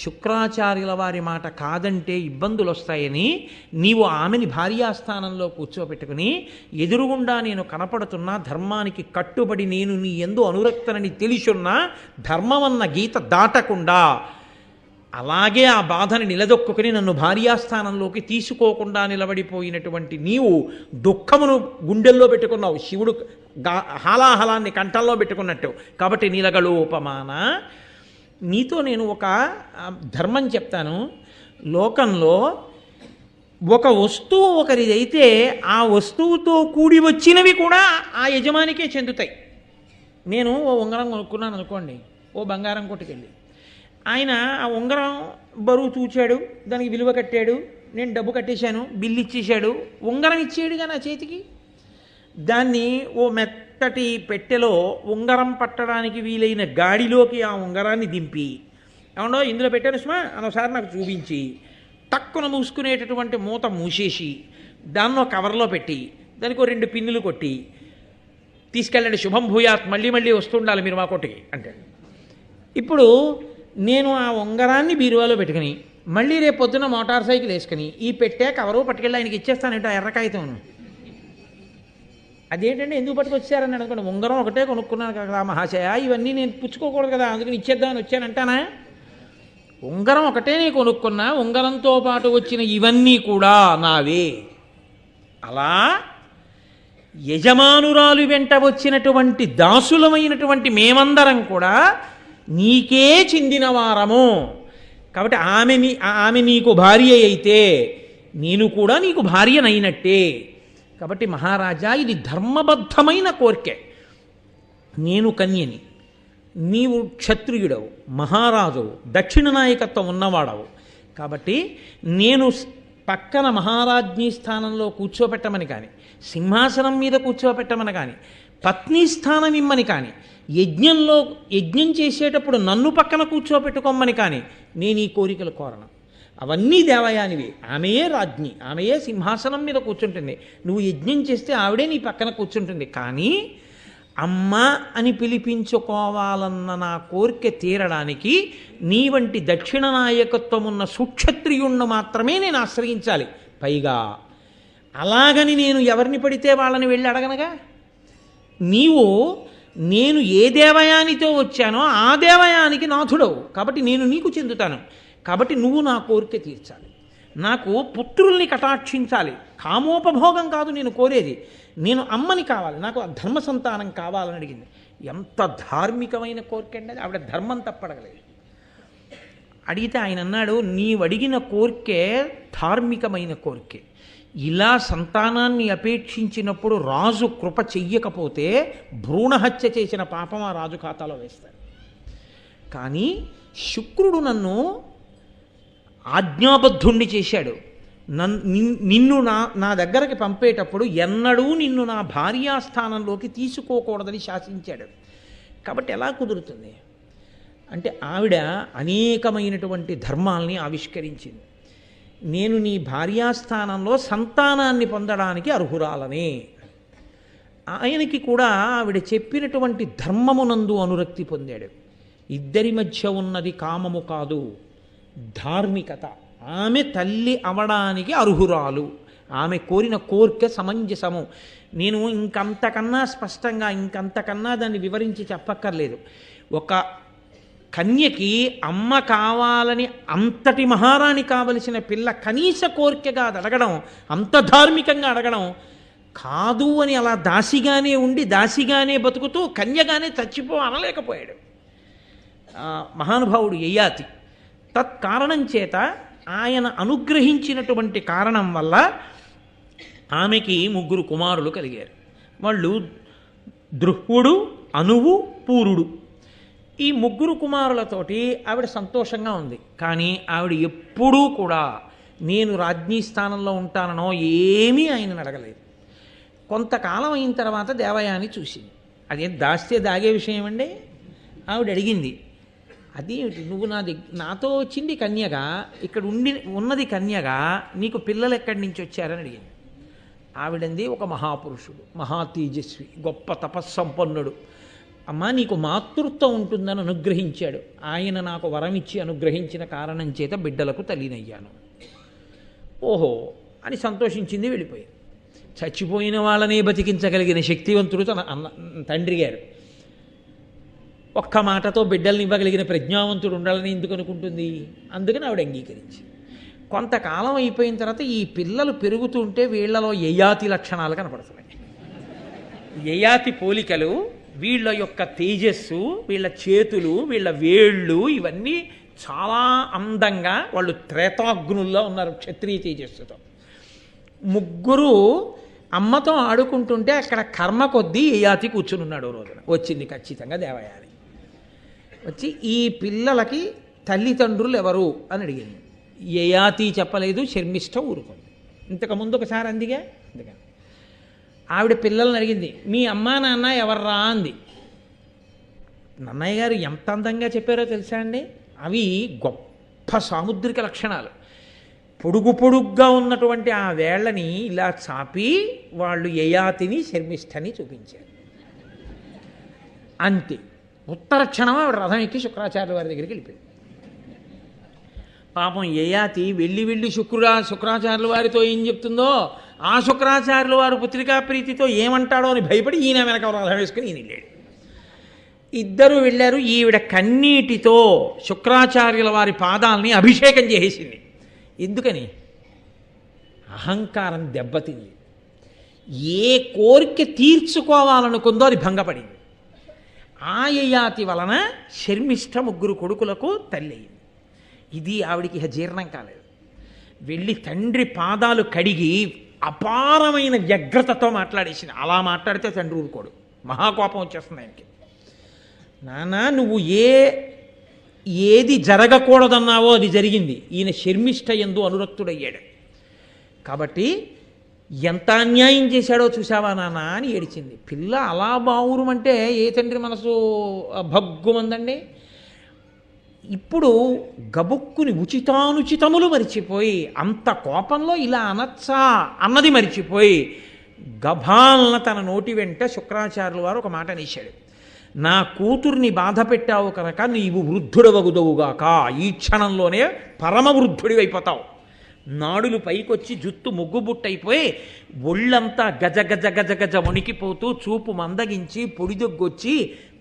[SPEAKER 1] శుక్రాచార్యుల వారి మాట కాదంటే ఇబ్బందులు వస్తాయని నీవు ఆమెని భార్యాస్థానంలో కూర్చోబెట్టుకుని ఎదురుగుండా నేను కనపడుతున్నా ధర్మానికి కట్టుబడి నేను నీ యందు అనురక్తనని తెలిసున్నా ధర్మమన్న గీత దాటకుండా అలాగే ఆ బాధని నిలదొక్కుని నన్ను భార్యాస్థానంలోకి తీసుకోకుండా నిలబడిపోయినటువంటి నీవు దుఃఖమును గుండెల్లో పెట్టుకున్నావు, శివుడు హాలాహలాన్ని కంఠంలో పెట్టుకున్నట్టు. కాబట్టి నీలగళోపమాన, నీతో నేను ఒక ధర్మం చెప్తాను. లోకంలో ఒక వస్తువు ఒకరిదైతే ఆ వస్తువుతో కూడి వచ్చినవి కూడా ఆ యజమానికే చెందుతాయి. నేను ఓ ఉంగరం కొనుక్కున్నాను అనుకోండి, ఓ బంగారం కొట్టుకెళ్ళి ఆయన ఆ ఉంగరం బరువు తూచాడు, దానికి విలువ కట్టాడు, నేను డబ్బు కట్టేశాను, బిల్లు ఇచ్చేశాడు, ఉంగరం ఇచ్చేయడుగా నా చేతికి. దాన్ని ఓ మెత్తటి పెట్టెలో ఉంగరం పట్టడానికి వీలైన గాడిలోకి ఆ ఉంగరాన్ని దింపి, ఏమన్నా ఇందులో పెట్టాను సుమా అనోసారి నాకు చూపించి టక్కున మూసుకునేటటువంటి మూత మూసేసి దాన్నో కవర్లో పెట్టి దానికి 2 పిన్నులు కొట్టి తీసుకెళ్ళండి, శుభం భూయాత్, మళ్ళీ మళ్ళీ వస్తుండాలి మీరు మా కొట్టుకి అంటే. ఇప్పుడు నేను ఆ ఉంగరాన్ని బీరువాలో పెట్టుకుని మళ్ళీ రేపు పొద్దున్న మోటార్ సైకిల్ వేసుకుని ఈ పెట్టే కవరు పట్టుకెళ్ళి ఆయనకి ఇచ్చేస్తానంటే ఆ ఎర్రకాగితం. అదేంటంటే ఎందుకు పట్టుకొచ్చారని అనుకోండి, ఉంగరం ఒకటే కొనుక్కున్నాను కదా మహాశయ, ఇవన్నీ నేను పుచ్చుకోకూడదు కదా అందుకని ఇచ్చేద్దామని వచ్చానంటానా? ఉంగరం ఒకటే నేను కొనుక్కున్నా, ఉంగరంతో పాటు వచ్చిన ఇవన్నీ కూడా నావే. అలా యజమానురాలు వెంట వచ్చినటువంటి దాసులమైనటువంటి మేమందరం కూడా నీకే చెందిన వారము. కాబట్టి ఆమె నీకు భార్య అయితే నేను కూడా నీకు భార్యనైనట్టే. కాబట్టి మహారాజా, ఇది ధర్మబద్ధమైన కోరికే. నేను కన్యని, నీవు క్షత్రియుడవు, మహారాజువు, దక్షిణ నాయకత్వం ఉన్నవాడవు. కాబట్టి నేను పక్కన మహారాజ్ఞీ స్థానంలో కూర్చోపెట్టమని కానీ, సింహాసనం మీద కూర్చోపెట్టమని కానీ, పత్ని స్థానం ఇమ్మని కానీ, యజ్ఞం చేసేటప్పుడు నన్ను పక్కన కూర్చోపెట్టుకోమని కానీ నేను ఈ కోరికలు కోరను. అవన్నీ దేవయానివి. ఆమెయే రాజ్ఞి, ఆమెయే సింహాసనం మీద కూర్చుంటుంది. నువ్వు యజ్ఞం చేస్తే ఆవిడే నీ పక్కన కూర్చుంటుంది. కానీ అమ్మ అని పిలిపించుకోవాలన్న నా కోరిక తీరడానికి నీ వంటి దక్షిణ నాయకత్వం ఉన్న సుక్షత్రియుణ్ణి మాత్రమే నేను ఆశ్రయించాలి. పైగా అలాగని నేను ఎవరిని పడితే వాళ్ళని వెళ్ళి అడగనగా. నేను ఏ దేవయానితో వచ్చానో ఆ దేవయానికి నాథుడవు. కాబట్టి నేను నీకు చెందుతాను. కాబట్టి నువ్వు నా కోరిక తీర్చాలి. నాకు పుత్రుల్ని కటాక్షించాలి. కామోపభోగం కాదు నేను కోరేది, నేను అమ్మని కావాలి, నాకు ధర్మ సంతానం కావాలని అడిగింది. ఎంత ధార్మికమైన కోరిక అండి అది. ఆవిడ ధర్మం తప్పడగలేదు. అడిగితే ఆయన అన్నాడు, నీవు అడిగిన కోరికే ధార్మికమైన కోరికే. ఇలా సంతానాన్ని అపేక్షించినప్పుడు రాజు కృప చెయ్యకపోతే భ్రూణహత్య చేసిన పాపం ఆ రాజు ఖాతాలో వేస్తారు. కానీ శుక్రుడు నన్ను ఆజ్ఞాబద్ధుణ్ణి చేశాడు. నిన్ను నా దగ్గరకి పంపేటప్పుడు ఎన్నడూ నిన్ను నా భార్యాస్థానంలోకి తీసుకోకూడదని శాసించాడు. కాబట్టి ఎలా కుదురుతుంది అంటే ఆవిడ అనేకమైనటువంటి ధర్మాల్ని ఆవిష్కరించింది. నేను నీ భార్యాస్థానంలో సంతానాన్ని పొందడానికి అర్హురాలనే. ఆయనకి కూడా ఆవిడ చెప్పినటువంటి ధర్మమునందు అనురక్తి పొందాడు. ఇద్దరి మధ్య ఉన్నది కామము కాదు, ధార్మికత. ఆమె తల్లి అవడానికి అర్హురాలు, ఆమె కోరిన కోరిక సమంజసము. నేను ఇంకంతకన్నా స్పష్టంగా ఇంకంతకన్నా దాన్ని వివరించి చెప్పక్కర్లేదు. ఒక కన్యకి అమ్మ కావాలని అంతటి మహారాణి కావలసిన పిల్ల కనీస కోరికగా అది అడగడం, అంత ధార్మికంగా అడగడం కాదు అని అలా దాసిగానే ఉండి దాసిగానే బతుకుతూ కన్యగానే చచ్చిపో అనలేకపోయాడు మహానుభావుడు యయాతి. తత్కారణం చేత ఆయన అనుగ్రహించినటువంటి కారణం వల్ల ఆమెకి 3 కుమారులు కలిగారు. వాళ్ళు ద్రుహ్వుడు, అనువు, పూరుడు. ఈ 3 కుమారులతోటి ఆవిడ సంతోషంగా ఉంది. కానీ ఆవిడ ఎప్పుడూ కూడా నేను రాజ్ఞీ స్థానంలో ఉంటానో ఏమీ ఆయనను అడగలేదు. కొంతకాలం అయిన తర్వాత దేవయాని చూసింది. అదేం దాస్తే దాగే విషయం అండి. ఆవిడ అడిగింది, అదేమిటి నువ్వు నాతో వచ్చింది కన్యగా, ఇక్కడ ఉన్నది కన్యగా, నీకు పిల్లలు ఎక్కడి నుంచి వచ్చారని అడిగింది. ఆవిడంది ఒక మహాపురుషుడు, మహా తేజస్వి, గొప్ప తపస్సంపన్నుడు. అమ్మ నీకు మాతృత్వం ఉంటుందని అనుగ్రహించాడు. ఆయన నాకు వరం ఇచ్చి అనుగ్రహించిన కారణం చేత బిడ్డలకు తల్లినయ్యాను. ఓహో అని సంతోషించింది, వెళ్ళిపోయింది. చచ్చిపోయిన వాళ్ళనే బతికించగలిగిన శక్తివంతుడు తన తండ్రి గారు. ఒక్క మాటతో బిడ్డల్ని ఇవ్వగలిగిన ప్రజ్ఞావంతుడు ఉండాలని ఎందుకు అనుకుంటుంది? అందుకని ఆవిడ అంగీకరించి కొంతకాలం అయిపోయిన తర్వాత ఈ పిల్లలు పెరుగుతుంటే వీళ్లలో యయాతి లక్షణాలు కనపడుతున్నాయి. యయాతి పోలికలు, వీళ్ళ యొక్క తేజస్సు, వీళ్ళ చేతులు, వీళ్ళ వేళ్ళు ఇవన్నీ చాలా అందంగా, వాళ్ళు త్రేతాగ్నుల్లో ఉన్నారు క్షత్రియ తేజస్సుతో. 3 అమ్మతో ఆడుకుంటుంటే అక్కడ కర్మ కొద్దీ యయాతి కూర్చుని ఉన్నాడు. రోజున వచ్చింది ఖచ్చితంగా దేవయాని. వచ్చి ఈ పిల్లలకి తల్లిదండ్రులు ఎవరు అని అడిగింది. యయాతి చెప్పలేదు, శర్మిష్ఠ ఊరుకుంది. ఇంతకుముందు ఒకసారి అందుకే ఆవిడ పిల్లల్ని అడిగింది, మీ అమ్మా నాన్న ఎవర్రా అంది. నన్నయ్య గారు ఎంత అందంగా చెప్పారో తెలుసా అండి. అవి గొప్ప సాముద్రిక లక్షణాలు. పొడుగ్గా ఉన్నటువంటి ఆ వేళ్ళని ఇలా చాపి వాళ్ళు యయాతిని శర్మిష్ఠని చూపించారు. అంతే. ఉత్తర క్షణం ఆవిడ రథం ఎక్కి శుక్రాచార్యుల వారి దగ్గరికి వెళ్ళిపోయింది. పాపం యయాతి వెళ్ళి శుక్రాచార్యుల వారితో ఏం చెప్తుందో, ఆ శుక్రాచార్యుల వారు పుత్రికా ప్రీతితో ఏమంటాడో అని భయపడి ఈయన వెనక రథం వేసుకుని ఈయన వెళ్ళాడు. ఇద్దరు వెళ్ళారు. ఈవిడ కన్నీటితో శుక్రాచార్యుల వారి పాదాలని అభిషేకం చేసేసింది. ఎందుకని? అహంకారం దెబ్బతింది. ఏ కోరిక తీర్చుకోవాలనుకుందో అది భంగపడింది. ఆ యయాతి వలన శర్మిష్ఠ 3 కొడుకులకు తల్లి అయింది. ఇది ఆవిడికి జీర్ణం కాలేదు. వెళ్ళి తండ్రి పాదాలు కడిగి అపారమైన వ్యగ్రతతో మాట్లాడేసింది. అలా మాట్లాడితే తండ్రి ఊరుకోడు, మహాకోపం వచ్చేస్తుంది ఆయనకి. నాన్న నువ్వు ఏది జరగకూడదన్నావో అది జరిగింది. ఈయన శర్మిష్ఠ యందు అనురక్తుడయ్యాడు. కాబట్టి ఎంత అన్యాయం చేశాడో చూసావా నాన్న అని ఏడిచింది. పిల్ల అలా బావురుమంటే ఏ తండ్రి మనసు భగ్గుమందండి. ఇప్పుడు గబుక్కుని ఉచితానుచితములు మరిచిపోయి, అంత కోపంలో ఇలా అనచ్చా అన్నది మరిచిపోయి గభాలన తన నోటి వెంట శుక్రాచార్యుల వారు ఒక మాట అనేశాడు. నా కూతుర్ని బాధ పెట్టావు కనుక నీవు వృద్ధుడవగుదవుగాక. ఈ క్షణంలోనే పరమ వృద్ధుడి అయిపోతావు. నాడులు పైకొచ్చి జుత్తు ముగ్గుబుట్టయిపోయి ఒళ్ళంతా గజ గజ గజ గజ వణికిపోతూ చూపు మందగించి పొడిదొగ్గొచ్చి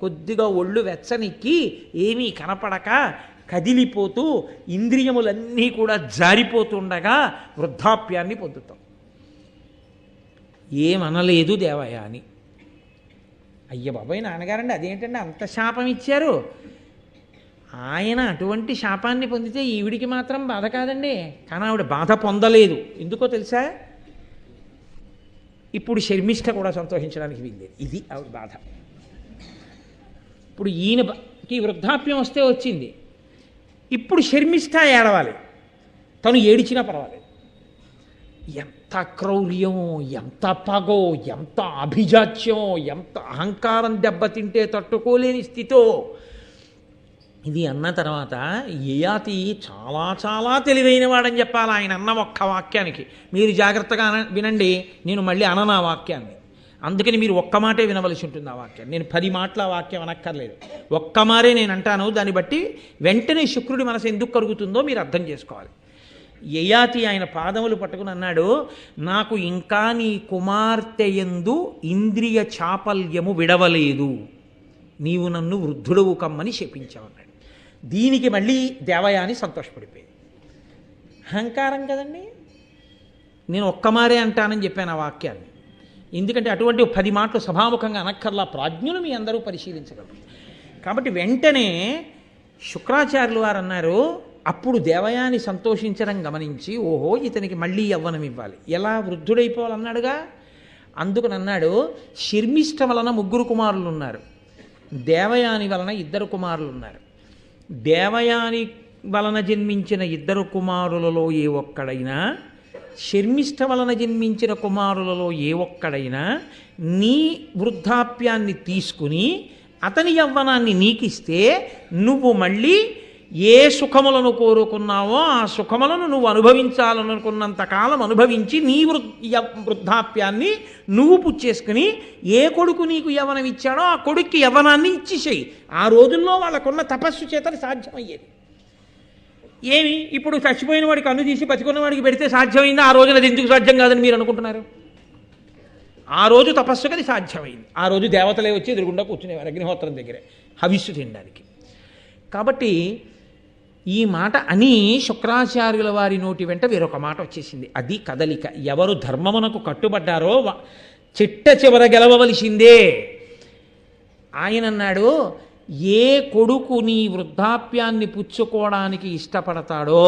[SPEAKER 1] కొద్దిగా ఒళ్ళు వెచ్చనిక్కి ఏమీ కనపడక కదిలిపోతూ ఇంద్రియములన్నీ కూడా జారిపోతుండగా వృద్ధాప్యాన్ని పొందుతాం. ఏమనలేదు దేవయాని. అయ్య బాబాయ్ నాన్నగారండి అదేంటండి అంత శాపం ఇచ్చారు. ఆయన అటువంటి శాపాన్ని పొందితే ఈవిడికి మాత్రం బాధ కాదండి. కానీ ఆవిడ బాధ పొందలేదు. ఎందుకో తెలుసా? ఇప్పుడు శర్మిష్ఠ కూడా సంతోషించడానికి వీల్లేదు. ఇది ఆవిడ బాధ. ఇప్పుడు ఈయనకి వృద్ధాప్యం వస్తే వచ్చింది, ఇప్పుడు శర్మిష్ఠ ఏడవాలి, తను ఏడిచినా పర్వాలేదు. ఎంత క్రౌర్యం, ఎంత పగో, ఎంత అభిజాత్యం, ఎంత అహంకారం దెబ్బతింటే తట్టుకోలేని స్థితో. ఇది అన్న తర్వాత యయాతి చాలా చాలా తెలివైన వాడని చెప్పాలి ఆయన అన్న ఒక్క వాక్యానికి. మీరు జాగ్రత్తగా వినండి, నేను మళ్ళీ అనను ఆ వాక్యాన్ని. అందుకని మీరు ఒక్క మాటే వినవలసి ఉంటుంది ఆ వాక్యాన్ని. నేను 10 మాటల వాక్యం అనక్కర్లేదు, ఒక్క మారే నేను అంటాను. దాన్ని బట్టి వెంటనే శుక్రుడి మనసు ఎందుకు కరుగుతుందో మీరు అర్థం చేసుకోవాలి. యయాతి ఆయన పాదములు పట్టుకుని అన్నాడు, నాకు ఇంకా నీ కుమార్తె యందు ఇంద్రియ చాపల్యము విడవలేదు, నీవు నన్ను వృద్ధుడవు కమ్మని శపించావన్నాడు. దీనికి మళ్ళీ దేవయాని సంతోషపడిపోయింది. అహంకారం కదండి, నేను ఒక్కమారే అంటానని చెప్పాను ఆ వాక్యాన్ని. ఎందుకంటే అటువంటి 10 మాటలు సభాముఖంగా అనక్కర్లా, ప్రాజ్ఞులు మీ అందరూ పరిశీలించగలరు. కాబట్టి వెంటనే శుక్రాచార్యులు వారు అన్నారు, అప్పుడు దేవయాని సంతోషించడం గమనించి, ఓహో ఇతనికి మళ్ళీ యవ్వనం ఇవ్వాలి, ఎలా వృద్ధుడైపోవాలన్నాడుగా. అందుకని అన్నాడు, శర్మిష్ఠ వలన 3 కుమారులు ఉన్నారు, దేవయాని వలన 2 కుమారులు ఉన్నారు. దేవయాని వలన జన్మించిన 2 కుమారులలో ఏ ఒక్కడైనా, శర్మిష్ఠ వలన జన్మించిన కుమారులలో ఏ ఒక్కడైనా నీ వృద్ధాప్యాన్ని తీసుకుని అతని యవ్వనాన్ని నీకిస్తే నువ్వు మళ్ళీ ఏ సుఖములను కోరుకున్నావో ఆ సుఖములను నువ్వు అనుభవించాలనుకున్నంతకాలం అనుభవించి నీ వృద్ధాప్యాన్ని నువ్వు పుచ్చేసుకుని ఏ కొడుకు నీకు యవ్వనం ఇచ్చాడో ఆ కొడుక్కి యవ్వనాన్ని ఇచ్చేసేయి. ఆ రోజుల్లో వాళ్ళకున్న తపస్సు చేత సాధ్యమయ్యేది. ఏమి ఇప్పుడు చచ్చిపోయిన వాడికి కన్ను తీసి బతికున్న వాడికి పెడితే సాధ్యమైంది, ఆ రోజున అది ఎందుకు సాధ్యం కాదని మీరు అనుకుంటున్నారు? ఆ రోజు తపస్సుకి అది సాధ్యమైంది. ఆ రోజు దేవతలే వచ్చి ఎదురుగుండా కూర్చునేవారు అగ్నిహోత్రం దగ్గరే హవిస్సు తినడానికి. కాబట్టి ఈ మాట అని శుక్రాచార్యుల వారి నోటి వెంట వేరొక మాట వచ్చేసింది. అది కదలిక. ఎవరు ధర్మమునకు కట్టుబడ్డారో చిట్ట చివర గెలవవలసిందే. ఆయన అన్నాడు, ఏ కొడుకు నీ వృద్ధాప్యాన్ని పుచ్చుకోవడానికి ఇష్టపడతాడో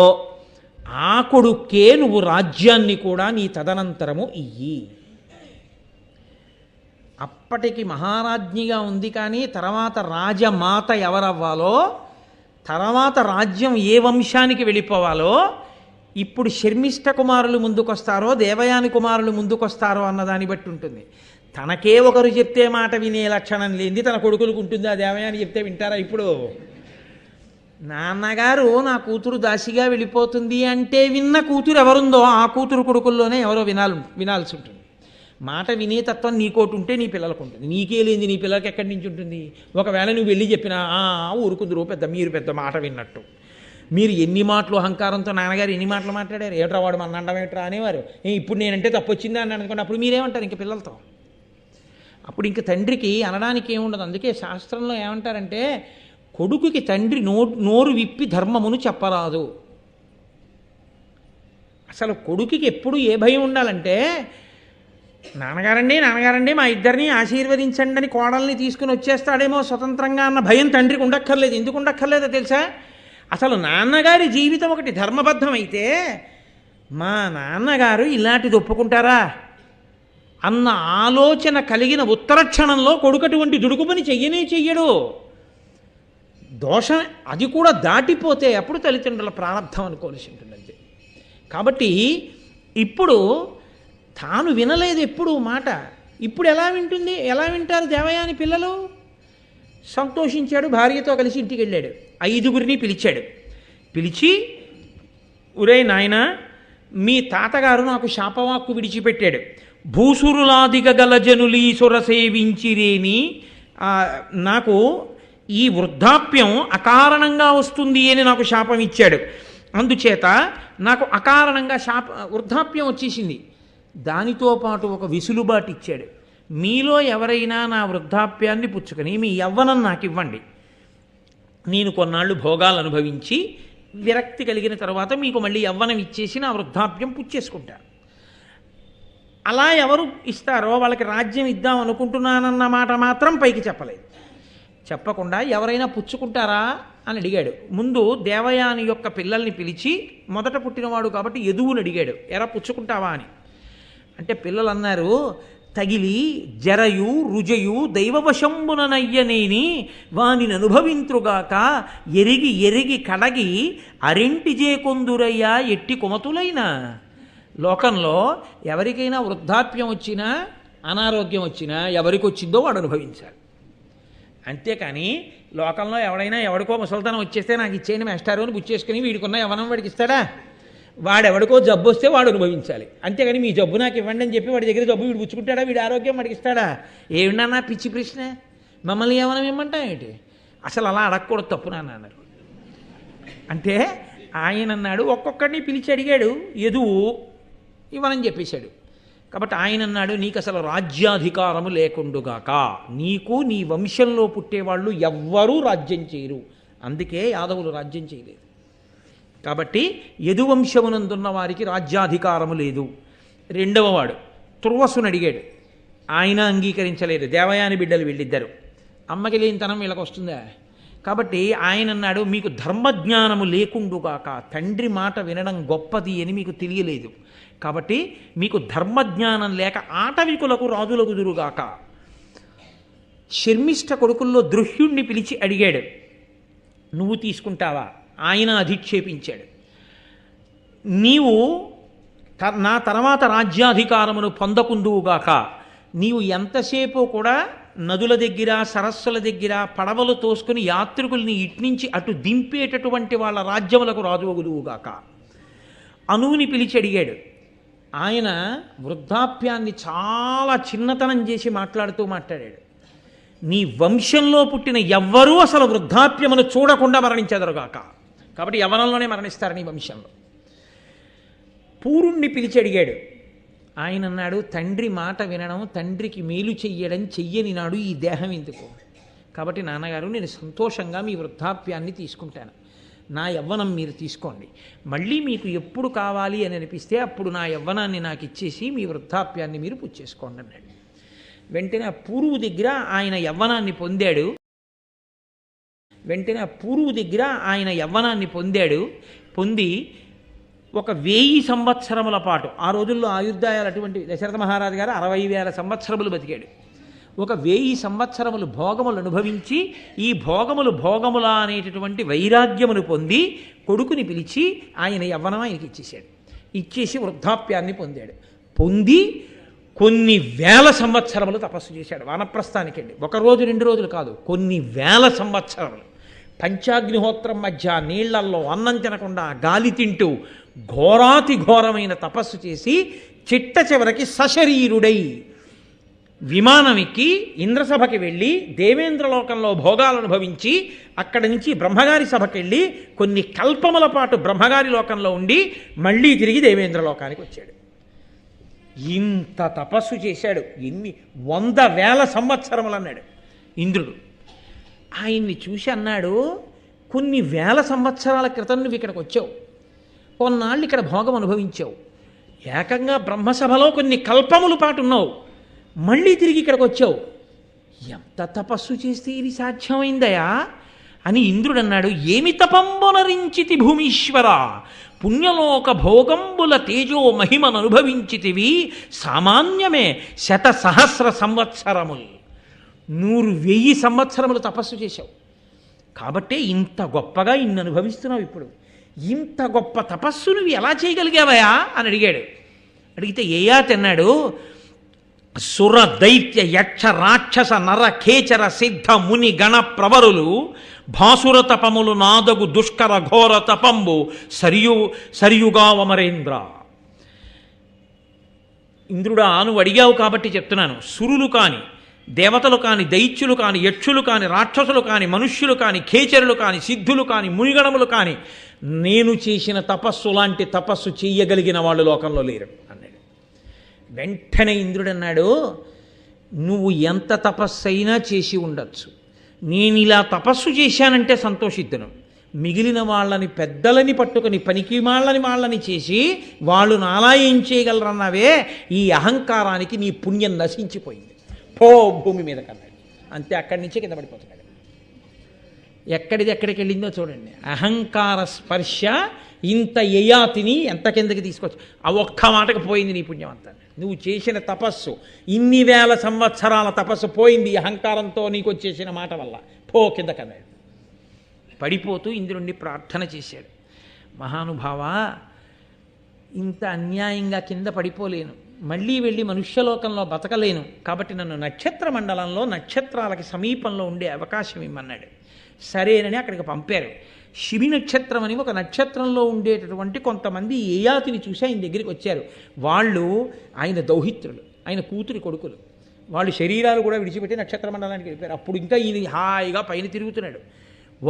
[SPEAKER 1] ఆ కొడుక్కే నువ్వు రాజ్యాన్ని కూడా నీ తదనంతరము ఇయ్యి. అప్పటికి మహారాజ్ఞిగా ఉంది, కానీ తర్వాత రాజమాత ఎవరవ్వాలో, తర్వాత రాజ్యం ఏ వంశానికి వెళ్ళిపోవాలో, ఇప్పుడు శర్మిష్ఠ కుమారులు ముందుకొస్తారో దేవయాని కుమారులు ముందుకొస్తారో అన్నదాన్ని బట్టి ఉంటుంది. తనకే ఒకరు చెప్తే మాట వినే లక్షణం లేనిది తన కొడుకులకు ఉంటుంది. ఆ దేవయాని చెప్తే వింటారా? ఇప్పుడు నాన్నగారు నా కూతురు దాసిగా వెళ్ళిపోతుంది అంటే విన్న కూతురు ఎవరుందో ఆ కూతురు కొడుకుల్లోనే ఎవరో వినాల్సి ఉంటుంది. మాట వినే తత్వం నీకోటి ఉంటే నీ పిల్లలకు ఉంటుంది, నీకే లేనిది నీ పిల్లలకి ఎక్కడి నుంచి ఉంటుంది? ఒకవేళ నువ్వు వెళ్ళి చెప్పినా ఊరుకుందరు పెద్ద, మీరు పెద్ద మాట విన్నట్టు. మీరు ఎన్ని మాటలు అహంకారంతో నాన్నగారు ఎన్ని మాటలు మాట్లాడారు, ఏట్రా వాడు మన అండం ఏట్రా అనేవారు. ఇప్పుడు నేనంటే తప్పు వచ్చిందా అని అనుకోండి, అప్పుడు మీరేమంటారు ఇంక పిల్లలతో? అప్పుడు ఇంక తండ్రికి అనడానికి ఏముండదు. అందుకే శాస్త్రంలో ఏమంటారంటే, కొడుకుకి తండ్రి నోరు విప్పి ధర్మమును చెప్పరాదు. అసలు కొడుకుకి ఎప్పుడు ఏ భయం ఉండాలంటే, నాన్నగారండి మా ఇద్దరిని ఆశీర్వదించండి అని కోడల్ని తీసుకుని వచ్చేస్తాడేమో స్వతంత్రంగా అన్న భయం తండ్రికి ఉండక్కర్లేదు. ఎందుకు ఉండక్కర్లేదో తెలుసా? అసలు నాన్నగారి జీవితం ఒకటి ధర్మబద్ధమైతే మా నాన్నగారు ఇలాంటిది ఒప్పుకుంటారా అన్న ఆలోచన కలిగిన ఉత్తర క్షణంలో కొడుకటువంటి దుడుకు పని చెయ్యడు. దోషం అది కూడా దాటిపోతే అప్పుడు తల్లిదండ్రుల ప్రారంభం అనుకోవాల్సి ఉంటుంది అంతే. కాబట్టి ఇప్పుడు తాను వినలేదు ఎప్పుడు మాట, ఇప్పుడు ఎలా వింటుంది? ఎలా వింటారు దేవయాని పిల్లలు? సంతోషించాడు, భార్యతో కలిసి ఇంటికి వెళ్ళాడు, 5గురిని పిలిచాడు. పిలిచి, ఒరే నాయన, మీ తాతగారు నాకు శాపవాక్కు విడిచిపెట్టాడు, భూసురులాదిగ గల జనులీసుర సేవించిరేని నాకు ఈ వృద్ధాప్యం అకారణంగా వస్తుంది అని నాకు శాపం ఇచ్చాడు. అందుచేత నాకు అకారణంగా వృద్ధాప్యం వచ్చేసింది. దానితో పాటు ఒక విసులుబాటు ఇచ్చాడు. మీలో ఎవరైనా నా వృద్ధాప్యాన్ని పుచ్చుకొని మీ యవ్వనం నాకు ఇవ్వండి, నేను కొన్నాళ్ళు భోగాలు అనుభవించి విరక్తి కలిగిన తర్వాత మీకు మళ్ళీ యవ్వనం ఇచ్చేసి నా వృద్ధాప్యం పుచ్చేసుకుంటా. అలా ఎవరు ఇస్తారో వాళ్ళకి రాజ్యం ఇద్దాం అనుకుంటున్నానన్న మాట మాత్రం పైకి చెప్పలేదు. చెప్పకుండా ఎవరైనా పుచ్చుకుంటారా అని అడిగాడు. ముందు దేవయాని యొక్క పిల్లల్ని పిలిచి, మొదట పుట్టినవాడు కాబట్టి యదువుని అడిగాడు, ఎరా పుచ్చుకుంటావా అని. అంటే పిల్లలు అన్నారు, తగిలి జరయు రుజయు దైవవశంబుననయ్యనేని వానిని అనుభవింతురుగాక ఎరిగి ఎరిగి కడగి అరింటి జేకొందురయ్యా ఎట్టి కుమతులైనా. లోకంలో ఎవరికైనా వృద్ధాప్యం వచ్చినా అనారోగ్యం వచ్చినా ఎవరికి వచ్చిందో వాడు అనుభవించాలి. అంతేకాని లోకంలో ఎవడైనా ఎవడికో ముసలితనం వచ్చేస్తే నాకు ఇచ్చేయండి మేస్టారు అని బుచ్చేసుకుని వీడికున్న యవ్వనం వాడికి ఇస్తాడా? వాడెవడికో జబ్బు వస్తే వాడు అనుభవించాలి. అంతేగాని మీ జబ్బు నాకు ఇవ్వండి అని చెప్పి వాడి దగ్గర జబ్బు వీడు పుచ్చుకుంటాడా? వీడి ఆరోగ్యం వాడికి ఇస్తాడా? ఏమిటన్నా పిచ్చి ప్రశ్న, మమ్మల్ని యవ్వనం ఇమ్మంటా ఏంటి? అసలు అలా అడగకూడదు, తప్పు నాన్న అన్నారు. అంటే ఆయన అన్నాడు, ఒక్కొక్కడిని పిలిచి అడిగాడు, ఎదువు ఇవ్వనని చెప్పేశాడు. కాబట్టి ఆయన అన్నాడు, నీకు అసలు రాజ్యాధికారము లేకుండుగాక, నీకు నీ వంశంలో పుట్టేవాళ్ళు ఎవ్వరూ రాజ్యం చేయరు. అందుకే యాదవులు రాజ్యం చేయలేదు. కాబట్టి యదువంశమునందున్న వారికి రాజ్యాధికారము లేదు. రెండవ వాడు తుర్వసుని అడిగాడు, ఆయన అంగీకరించలేదు. దేవయాని బిడ్డలు వీళ్ళిద్దరు, అమ్మకి లేనితనం వీళ్ళకి వస్తుందా? కాబట్టి ఆయన అన్నాడు, మీకు ధర్మజ్ఞానము లేకుండుగాక, తండ్రి మాట వినడం గొప్పది అని మీకు తెలియలేదు. కాబట్టి మీకు ధర్మజ్ఞానం లేక ఆటవికులకు రాజులకు దురుగాక. శర్మిష్ఠ కొడుకుల్లో దృహ్యుణ్ణి పిలిచి అడిగాడు, నువ్వు తీసుకుంటావా? ఆయన అధిక్షేపించాడు, నీవు నా తర్వాత రాజ్యాధికారమును పొందకుందువుగాక. నీవు ఎంతసేపు కూడా నదుల దగ్గర సరస్సుల దగ్గర పడవలు తోసుకుని యాత్రికుల్ని ఇట్నుంచి అటు దింపేటటువంటి వాళ్ళ రాజ్యములకు రాజువగుదువుగాక. అనువుని పిలిచి అడిగాడు. ఆయన వృద్ధాప్యాన్ని చాలా చిన్నతనం చేసి మాట్లాడాడు, నీ వంశంలో పుట్టిన ఎవ్వరూ అసలు వృద్ధాప్యమును చూడకుండా మరణించెదరుగాక. కాబట్టి యవ్వనంలోనే మరణిస్తారు నీ వంశంలో. పూరుణ్ణి పిలిచి అడిగాడు. ఆయన అన్నాడు, తండ్రి మాట వినడం, తండ్రికి మేలు చెయ్యడం చెయ్యని నాడు ఈ దేహం ఎందుకు? కాబట్టి నాన్నగారు, నేను సంతోషంగా మీ వృద్ధాప్యాన్ని తీసుకుంటాను, నా యవ్వనం మీరు తీసుకోండి. మళ్ళీ మీకు ఎప్పుడు కావాలి అని అనిపిస్తే అప్పుడు నా యవ్వనాన్ని నాకు ఇచ్చేసి మీ వృద్ధాప్యాన్ని మీరు పుచ్చేసుకోండి అన్నాడు. వెంటనే ఆ పూరువు దగ్గర ఆయన యవ్వనాన్ని పొందాడు. పొంది ఒక 1000 సంవత్సరముల పాటు, ఆ రోజుల్లో ఆయుర్దాయాలు అటువంటి, దశరథ మహారాజు గారు 60,000 సంవత్సరములు బతికాడు. ఒక 1000 సంవత్సరములు భోగములు అనుభవించి ఈ భోగములా అనేటటువంటి వైరాగ్యమును పొంది కొడుకుని పిలిచి ఆయన యవ్వనం ఆయనకి ఇచ్చేశాడు. ఇచ్చేసి వృద్ధాప్యాన్ని పొందాడు. పొంది కొన్ని వేల సంవత్సరములు తపస్సు చేశాడు వానప్రస్థానికి వెళ్ళి. 1 రోజు 2 రోజులు కాదు, కొన్ని వేల సంవత్సరములు పంచాగ్నిహోత్రం మధ్య నీళ్లల్లో అన్నం తినకుండా గాలి తింటూ ఘోరాతి ఘోరమైన తపస్సు చేసి చిట్ట చివరికి సశరీరుడై విమానం ఎక్కి ఇంద్రసభకి వెళ్ళి దేవేంద్రలోకంలో భోగాలు అనుభవించి అక్కడి నుంచి బ్రహ్మగారి సభకి వెళ్ళి కొన్ని కల్పముల పాటు బ్రహ్మగారి లోకంలో ఉండి మళ్ళీ తిరిగి దేవేంద్రలోకానికి వచ్చాడు. ఇంత తపస్సు చేశాడు. ఎన్ని 100,000 సంవత్సరములు అన్నాడు ఇంద్రుడు. ఆయన్ని చూసి అన్నాడు, కొన్ని వేల సంవత్సరాల క్రితం నువ్వు ఇక్కడికి వచ్చావు, కొన్నాళ్ళు ఇక్కడ భోగం అనుభవించావు, ఏకంగా బ్రహ్మసభలో కొన్ని కల్పముల పాటు ఉన్నావు, మళ్ళీ తిరిగి ఇక్కడికి వచ్చావు, ఎంత తపస్సు చేస్తే ఇది సాధ్యమైందయా అని ఇంద్రుడు అన్నాడు. ఏమి తపంబునరించితి భూమీశ్వర, పుణ్యలోక భోగంబుల తేజో మహిమను అనుభవించితివి సామాన్యమే 100,000 సంవత్సరములు. 100,000 సంవత్సరములు తపస్సు చేశావు కాబట్టే ఇంత గొప్పగా ఇన్ని అనుభవిస్తున్నావు. ఇప్పుడు ఇంత గొప్ప తపస్సు నువ్వు ఎలా చేయగలిగావయా అని అడిగాడు. అడిగితే ఏయాతి అన్నాడు, సుర దైత్య యక్ష రాక్షస నర ఖేచర సిద్ధ ముని గణ ప్రవరులు భాసుర తపములు నాదగు దుష్కర ఘోర తపంబు సరియుగా వమరేంద్ర. ఇంద్రుడా, నువ్వు అడిగావు కాబట్టి చెప్తున్నాను. సురులు కాని, దేవతలు కాని, దైత్యులు కాని, యక్షులు కాని, రాక్షసులు కాని, మనుష్యులు కాని, ఖేచరులు కాని, సిద్ధులు కాని, మునిగణములు కాని నేను చేసిన తపస్సు లాంటి తపస్సు చెయ్యగలిగిన వాళ్ళు లోకంలో లేరు అన్నాడు. వెంటనే ఇంద్రుడు అన్నాడు, నువ్వు ఎంత తపస్సు అయినా చేసి ఉండొచ్చు, నేను ఇలా తపస్సు చేశానంటే సంతోషిద్దును. మిగిలిన వాళ్ళని పెద్దలని పట్టుకొని పనికి వాళ్ళని చేసి వాళ్ళు నాలా ఏం చేయగలరన్నావే, ఈ అహంకారానికి నీ పుణ్యం నశించిపోయింది, పో భూమి మీద కన్నాడు. అంతే, అక్కడి నుంచే కింద పడిపోతున్నాడు. ఎక్కడిది ఎక్కడికి వెళ్ళిందో చూడండి. అహంకార స్పర్శ ఇంత యయాతిని ఎంత కిందకి తీసుకొచ్చు. ఆ ఒక్క మాటకు పోయింది నీ పుణ్యం అంతా. నువ్వు చేసిన తపస్సు, ఇన్ని వేల సంవత్సరాల తపస్సు పోయింది అహంకారంతో నీకు వచ్చేసిన మాట వల్ల. పో కిందకన్నాడు. పడిపోతూ ఇంద్రుణ్ణి ప్రార్థన చేశాడు. మహానుభావా, ఇంత అన్యాయంగా కింద పడిపోలేను, మళ్ళీ వెళ్ళి మనుష్యలోకంలో బతకలేను, కాబట్టి నన్ను నక్షత్ర మండలంలో నక్షత్రాలకి సమీపంలో ఉండే అవకాశం ఇమ్మన్నాడు. సరేనని అక్కడికి పంపారు. శిబి నక్షత్రం అని ఒక నక్షత్రంలో ఉండేటటువంటి కొంతమంది యయాతిని చూసి ఆయన దగ్గరికి వచ్చారు. వాళ్ళు ఆయన దౌహిత్రులు, ఆయన కూతురి కొడుకులు. వాళ్ళు శరీరాలు కూడా విడిచిపెట్టి నక్షత్ర మండలానికి వెళ్ళిపోయారు. అప్పుడు ఇంకా ఈయన హాయిగా పైన తిరుగుతున్నాడు.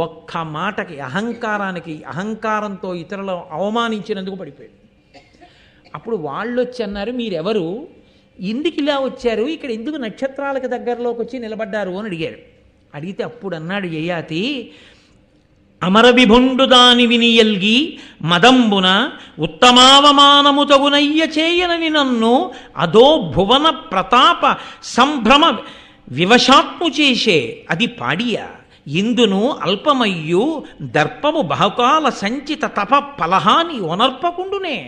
[SPEAKER 1] ఒక్క మాటకి అహంకారానికి, అహంకారంతో ఇతరులను అవమానించినందుకు పడిపోయాడు. అప్పుడు వాళ్ళు వచ్చి అన్నారు, మీరెవరు, ఎందుకు ఇలా వచ్చారు, ఇక్కడ ఎందుకు నక్షత్రాలకు దగ్గరలోకి వచ్చి నిలబడ్డారు అని అడిగారు. అడిగితే అప్పుడు అన్నాడు యయాతి, అమరవిభుండు దాని వినియల్గి మదంబున ఉత్తమావమానము తగునయ్య చేయనని నన్ను అదో భువన ప్రతాప సంభ్రమ వివశాత్ము చేసే అది పాడియ ఇందును అల్పమయ్యు దర్పము బహుకాల సంచిత తప ఫలహాని ఒనర్పకుండునే.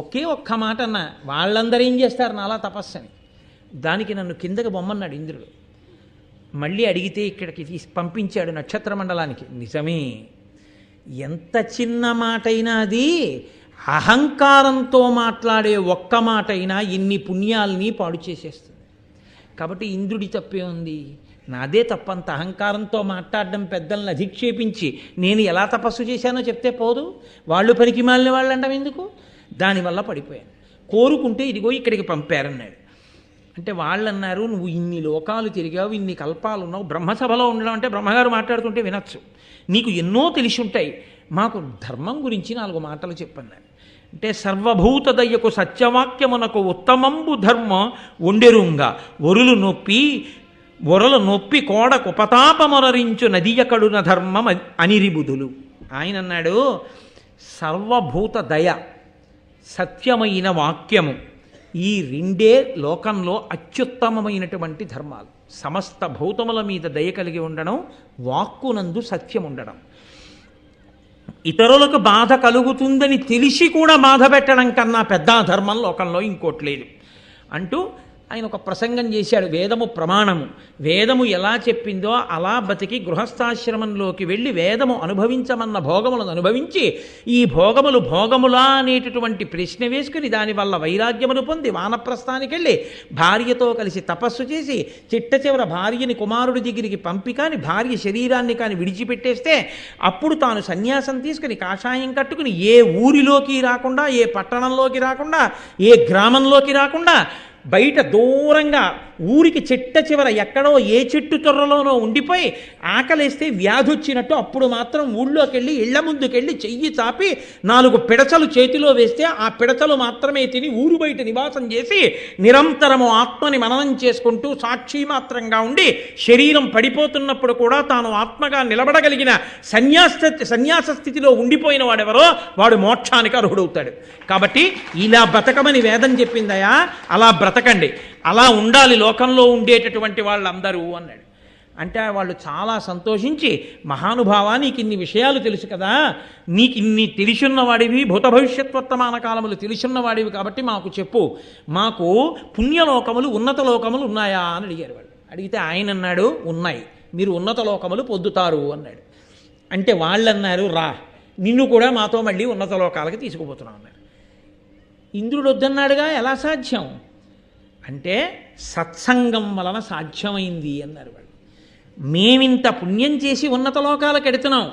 [SPEAKER 1] ఒకే ఒక్క మాట అన్న, వాళ్ళందరూ ఏం చేస్తారు నాలా తపస్సని. దానికి నన్ను కిందకి బొమ్మన్నాడు ఇంద్రుడు. మళ్ళీ అడిగితే ఇక్కడికి పంపించాడు నక్షత్ర మండలానికి. నిజమే, ఎంత చిన్న మాటైనా అది అహంకారంతో మాట్లాడే ఒక్క మాటైనా ఇన్ని పుణ్యాల్ని పాడు చేసేస్తుంది. కాబట్టి ఇంద్రుడి తప్పే ఉంది, నాదే తప్పంత. అహంకారంతో మాట్లాడడం, పెద్దల్ని అధిక్షేపించి నేను ఎలా తపస్సు చేశానో చెప్తే పోదు, వాళ్ళు పనికి మాలిన వాళ్ళు అంటాం ఎందుకు. దానివల్ల పడిపోయాను, కోరుకుంటే ఇదిగో ఇక్కడికి పంపారన్నాడు. అంటే వాళ్ళు అన్నారు, నువ్వు ఇన్ని లోకాలు తిరిగావు, ఇన్ని కల్పాలు ఉన్నావు, బ్రహ్మసభలో ఉండడం అంటే బ్రహ్మగారు మాట్లాడుతుంటే వినొచ్చు, నీకు ఎన్నో తెలిసి ఉంటాయి, మాకు ధర్మం గురించి 4 మాటలు చెప్పన్నారు. అంటే సర్వభూత దయ్యకు సత్యవాక్యమునకు ఉత్తమంబు ధర్మ ఒండెరుంగా ఒరలు నొప్పి కోడకు పతాపమొరరించు నదియకడున ధర్మం అనిరిబుధులు. ఆయన అన్నాడు, సర్వభూత దయ, సత్యమైన వాక్యము, ఈ రెండే లోకంలో అత్యుత్తమమైనటువంటి ధర్మాలు. సమస్త భూతముల మీద దయ కలిగి ఉండడం, వాక్కునందు సత్యం ఉండడం, ఇతరులకు బాధ కలుగుతుందని తెలిసి కూడా బాధ పెట్టడం కన్నా పెద్ద ధర్మం లోకంలో ఇంకోటి లేదు అంటూ ఆయన ఒక ప్రసంగం చేశాడు. వేదము ప్రమాణము, వేదము ఎలా చెప్పిందో అలా బతికి గృహస్థాశ్రమంలోకి వెళ్ళి వేదము అనుభవించమన్న భోగములను అనుభవించి, ఈ భోగములు భోగములా అనేటటువంటి ప్రశ్న వేసుకుని దానివల్ల వైరాగ్యమును పొంది వానప్రస్థానికి వెళ్ళి భార్యతో కలిసి తపస్సు చేసి చిట్ట చివర భార్యని కుమారుడి దగ్గరికి పంపి కానీ భార్య శరీరాన్ని కానీ విడిచిపెట్టేస్తే అప్పుడు తాను సన్యాసం తీసుకుని కాషాయం కట్టుకుని ఏ ఊరిలోకి రాకుండా, ఏ పట్టణంలోకి రాకుండా, ఏ గ్రామంలోకి రాకుండా బయట దూరంగా ఊరికి చిట్ట చివర ఎక్కడో ఏ చెట్టు తొర్రలోనో ఉండిపోయి ఆకలేస్తే వ్యాధి వచ్చినట్టు అప్పుడు మాత్రం ఊళ్ళోకి వెళ్ళి ఇళ్ల ముందుకెళ్ళి చెయ్యి చాపి 4 పిడచలు చేతిలో వేస్తే ఆ పిడచలు మాత్రమే తిని ఊరు బయట నివాసం చేసి నిరంతరము ఆత్మని మననం చేసుకుంటూ సాక్షి మాత్రంగా ఉండి శరీరం పడిపోతున్నప్పుడు కూడా తాను ఆత్మగా నిలబడగలిగిన సన్యాస స్థితిలో ఉండిపోయిన వాడెవరో వాడు మోక్షానికి అర్హుడవుతాడు. కాబట్టి ఇలా బతకమని వేదం చెప్పిందయా, అలా బ్రతకండి, అలా ఉండాలి లోకంలో ఉండేటటువంటి వాళ్ళందరూ అన్నాడు. అంటే వాళ్ళు చాలా సంతోషించి, మహానుభావా నీకు ఇన్ని విషయాలు తెలుసు కదా, నీకు ఇన్ని తెలిసున్నవాడివి, భూత భవిష్యత్వర్తమాన కాలములు తెలిసున్నవాడివి కాబట్టి మాకు చెప్పు, మాకు పుణ్యలోకములు ఉన్నత లోకములు ఉన్నాయా అని అడిగారు వాళ్ళు. అడిగితే ఆయన అన్నాడు, ఉన్నాయి, మీరు ఉన్నత లోకములు పొందుతారు అన్నాడు. అంటే వాళ్ళు అన్నారు, రా నిన్ను కూడా మాతో మళ్ళీ ఉన్నత లోకాలకి తీసుకుపోతున్నాం అన్నారు. ఇంద్రుడు వద్దన్నాడుగా, ఎలా సాధ్యం అంటే సత్సంగం వలన సాధ్యమైంది అన్నారు వాళ్ళు. మేమింత పుణ్యం చేసి ఉన్నత లోకాలకు ఎడుతున్నాం,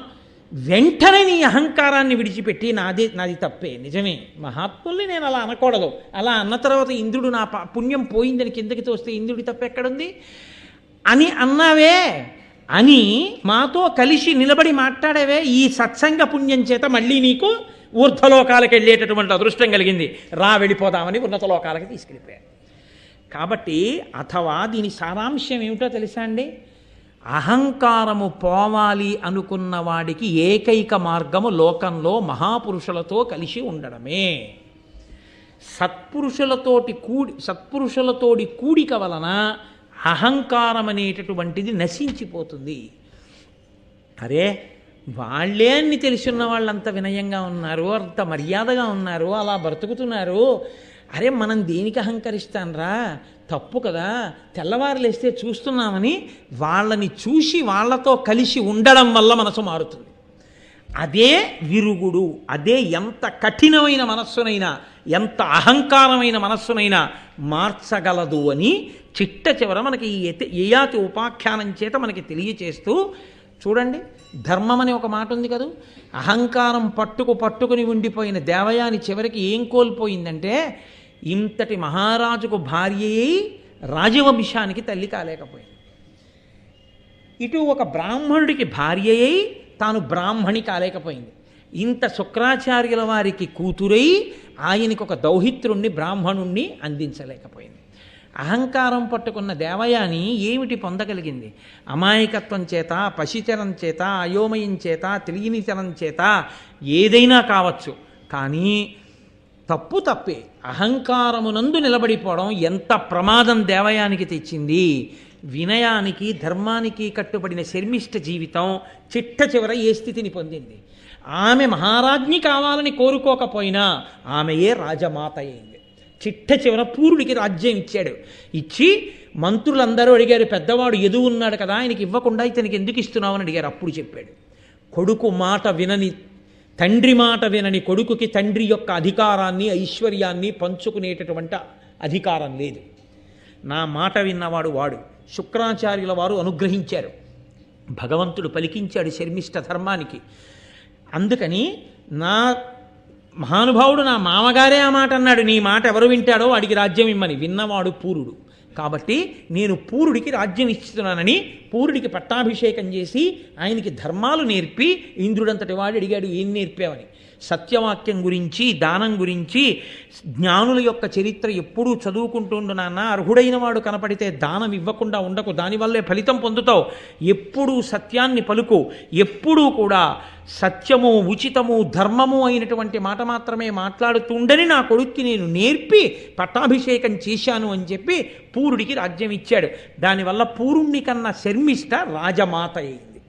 [SPEAKER 1] వెంటనే నీ అహంకారాన్ని విడిచిపెట్టి నాది తప్పే, నిజమే, మహాత్ముల్ని నేను అలా అనకూడదు, అలా అన్న తర్వాత ఇంద్రుడు నా పుణ్యం పోయిందని కిందకి తోస్తే ఇంద్రుడి తప్పు ఎక్కడుంది అని అన్నావే అని మాతో కలిసి నిలబడి మాట్లాడేవే, ఈ సత్సంగ పుణ్యం చేత మళ్ళీ నీకు ఊర్ధ్వలోకాలకు వెళ్ళేటటువంటి అదృష్టం కలిగింది, రా వెళ్ళిపోదామని ఉన్నత లోకాలకి తీసుకెళ్ళిపోయారు. కాబట్టి అథవా దీని సారాంశం ఏమిటో తెలుసా అండి, అహంకారము పోవాలి అనుకున్న వాడికి ఏకైక మార్గము లోకంలో మహాపురుషులతో కలిసి ఉండడమే. సత్పురుషులతోటి కూడిక వలన అహంకారం అనేటటువంటిది నశించిపోతుంది. అరే వాళ్ళే అన్ని తెలుసున్న వాళ్ళు అంత వినయంగా ఉన్నారు, అంత మర్యాదగా ఉన్నారు, అలా బ్రతుకుతున్నారు. అరే మనం దేనికి అహంకరిస్తానరా, తప్పు కదా, తెల్లవారు లేస్తే చూస్తున్నామని వాళ్ళని చూసి వాళ్ళతో కలిసి ఉండడం వల్ల మనసు మారుతుంది. అదే విరుగుడు, అదే ఎంత కఠినమైన మనస్సునైనా ఎంత అహంకారమైన మనస్సునైనా మార్చగలదు అని చిట్ట చివర మనకి ఈ యయాతి ఉపాఖ్యానం చేత మనకి తెలియచేస్తూ, చూడండి ధర్మం అని ఒక మాట ఉంది కదూ, అహంకారం పట్టుకుని ఉండిపోయిన దేవయాని చివరికి ఏం కోల్పోయిందంటే ఇంతటి మహారాజుకు భార్య అయి రాజవంశానికి తల్లి కాలేకపోయింది. ఇటు ఒక బ్రాహ్మణుడికి భార్య అయి తాను బ్రాహ్మణి కాలేకపోయింది. ఇంత శుక్రాచార్యుల వారికి కూతురై ఆయనకి ఒక దౌహిత్రుణ్ణి బ్రాహ్మణుణ్ణి అందించలేకపోయింది. అహంకారం పట్టుకున్న దేవయాని ఏమిటి పొందగలిగింది? అమాయకత్వం చేత, పశిచరం చేత, అయోమయం చేత, తెలియనితనం చేత ఏదైనా కావచ్చు, కానీ తప్పు తప్పే. అహంకారమునందు నిలబడిపోవడం ఎంత ప్రమాదం దేవయానికి తెచ్చింది. వినయానికి ధర్మానికి కట్టుబడిన శర్మిష్ఠ జీవితం చిట్ట చివర ఏ స్థితిని పొందింది? ఆమె మహారాజ్ఞి కావాలని కోరుకోకపోయినా ఆమెయే రాజమాత అయింది. చిట్ట చివర పూరుడికి రాజ్యం ఇచ్చాడు. ఇచ్చి మంత్రులందరూ అడిగారు, పెద్దవాడు ఎదు ఉన్నాడు కదా, ఆయనకి ఇవ్వకుండా ఇతనికి ఎందుకు ఇస్తున్నావు అని అడిగారు. అప్పుడు చెప్పాడు, కొడుకు మాట వినని, తండ్రి మాట వినని కొడుకుకి తండ్రి యొక్క అధికారాన్ని ఐశ్వర్యాన్ని పంచుకునేటటువంటి అధికారం లేదు. నా మాట విన్నవాడు వాడు. శుక్రాచార్యుల వారు అనుగ్రహించారు, భగవంతుడు పలికించాడు శర్మిష్ఠ ధర్మానికి. అందుకని నా మహానుభావుడు నా మామగారే ఆ మాట అన్నాడు, నీ మాట ఎవరు వింటాడో వాడికి రాజ్యం ఇమ్మని. విన్నవాడు పూరుడు. కాబట్టి నేను పూరుడికి రాజ్యం ఇస్తున్నానని పూరుడికి పట్టాభిషేకం చేసి ఆయనకి ధర్మాలు నేర్పి, ఇంద్రుడంతటి వాడు అడిగాడు ఏం నేర్పావని. సత్యవాక్యం గురించి, దానం గురించి, జ్ఞానుల యొక్క చరిత్ర ఎప్పుడూ చదువుకుంటుండు నాన్న. అర్హుడైన వాడు కనపడితే దానం ఇవ్వకుండా ఉండకు, దానివల్లే ఫలితం పొందుతావు. ఎప్పుడూ సత్యాన్ని పలుకు, ఎప్పుడూ కూడా సత్యము, ఉచితము, ధర్మము అయినటువంటి మాట మాత్రమే మాట్లాడుతుండని నా కొడుక్కి నేను నేర్పి పట్టాభిషేకం చేశాను అని చెప్పి పూరుడికి రాజ్యం ఇచ్చాడు. దానివల్ల పూరుణ్ణి కన్నా శర్మిష్ఠ రాజమాత అయింది.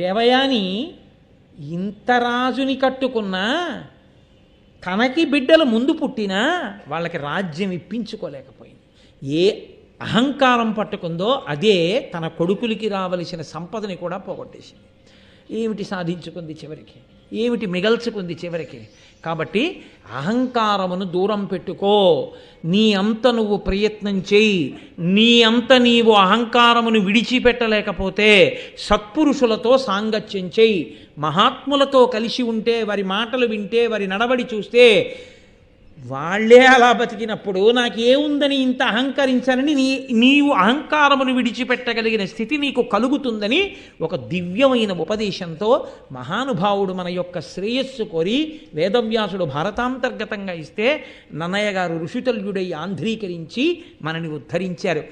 [SPEAKER 1] దేవయాని ఇంత రాజుని కట్టుకున్నా తనకి బిడ్డలు ముందు పుట్టినా వాళ్ళకి రాజ్యం ఇప్పించుకోలేకపోయింది. ఏ అహంకారం పట్టుకుందో అదే తన కొడుకులకి రావలసిన సంపదని కూడా పోగొట్టేసింది. ఏమిటి సాధించుకుంది చివరికి? ఏమిటి మిగల్చుకుంది చివరికి? కాబట్టి అహంకారమును దూరం పెట్టుకో. నీ అంత నువ్వు ప్రయత్నం చేయి. నీ అంత నీవు అహంకారమును విడిచిపెట్టలేకపోతే సత్పురుషులతో సాంగత్యం చేయి. మహాత్ములతో కలిసి ఉంటే, వారి మాటలు వింటే, వారి నడవడి చూస్తే, వాళ్ళే అలా బతికినప్పుడు నాకేముందని ఇంత అహంకరించాలని నీవు అహంకారమును విడిచిపెట్టగలిగిన స్థితి నీకు కలుగుతుందని ఒక దివ్యమైన ఉపదేశంతో మహానుభావుడు మన యొక్క శ్రేయస్సు కోరి వేదవ్యాసుడు భారతాంతర్గతంగా ఇస్తే నన్నయ్య గారు ఋషితుల్యుడై ఆంధ్రీకరించి మనని ఉద్ధరించారు.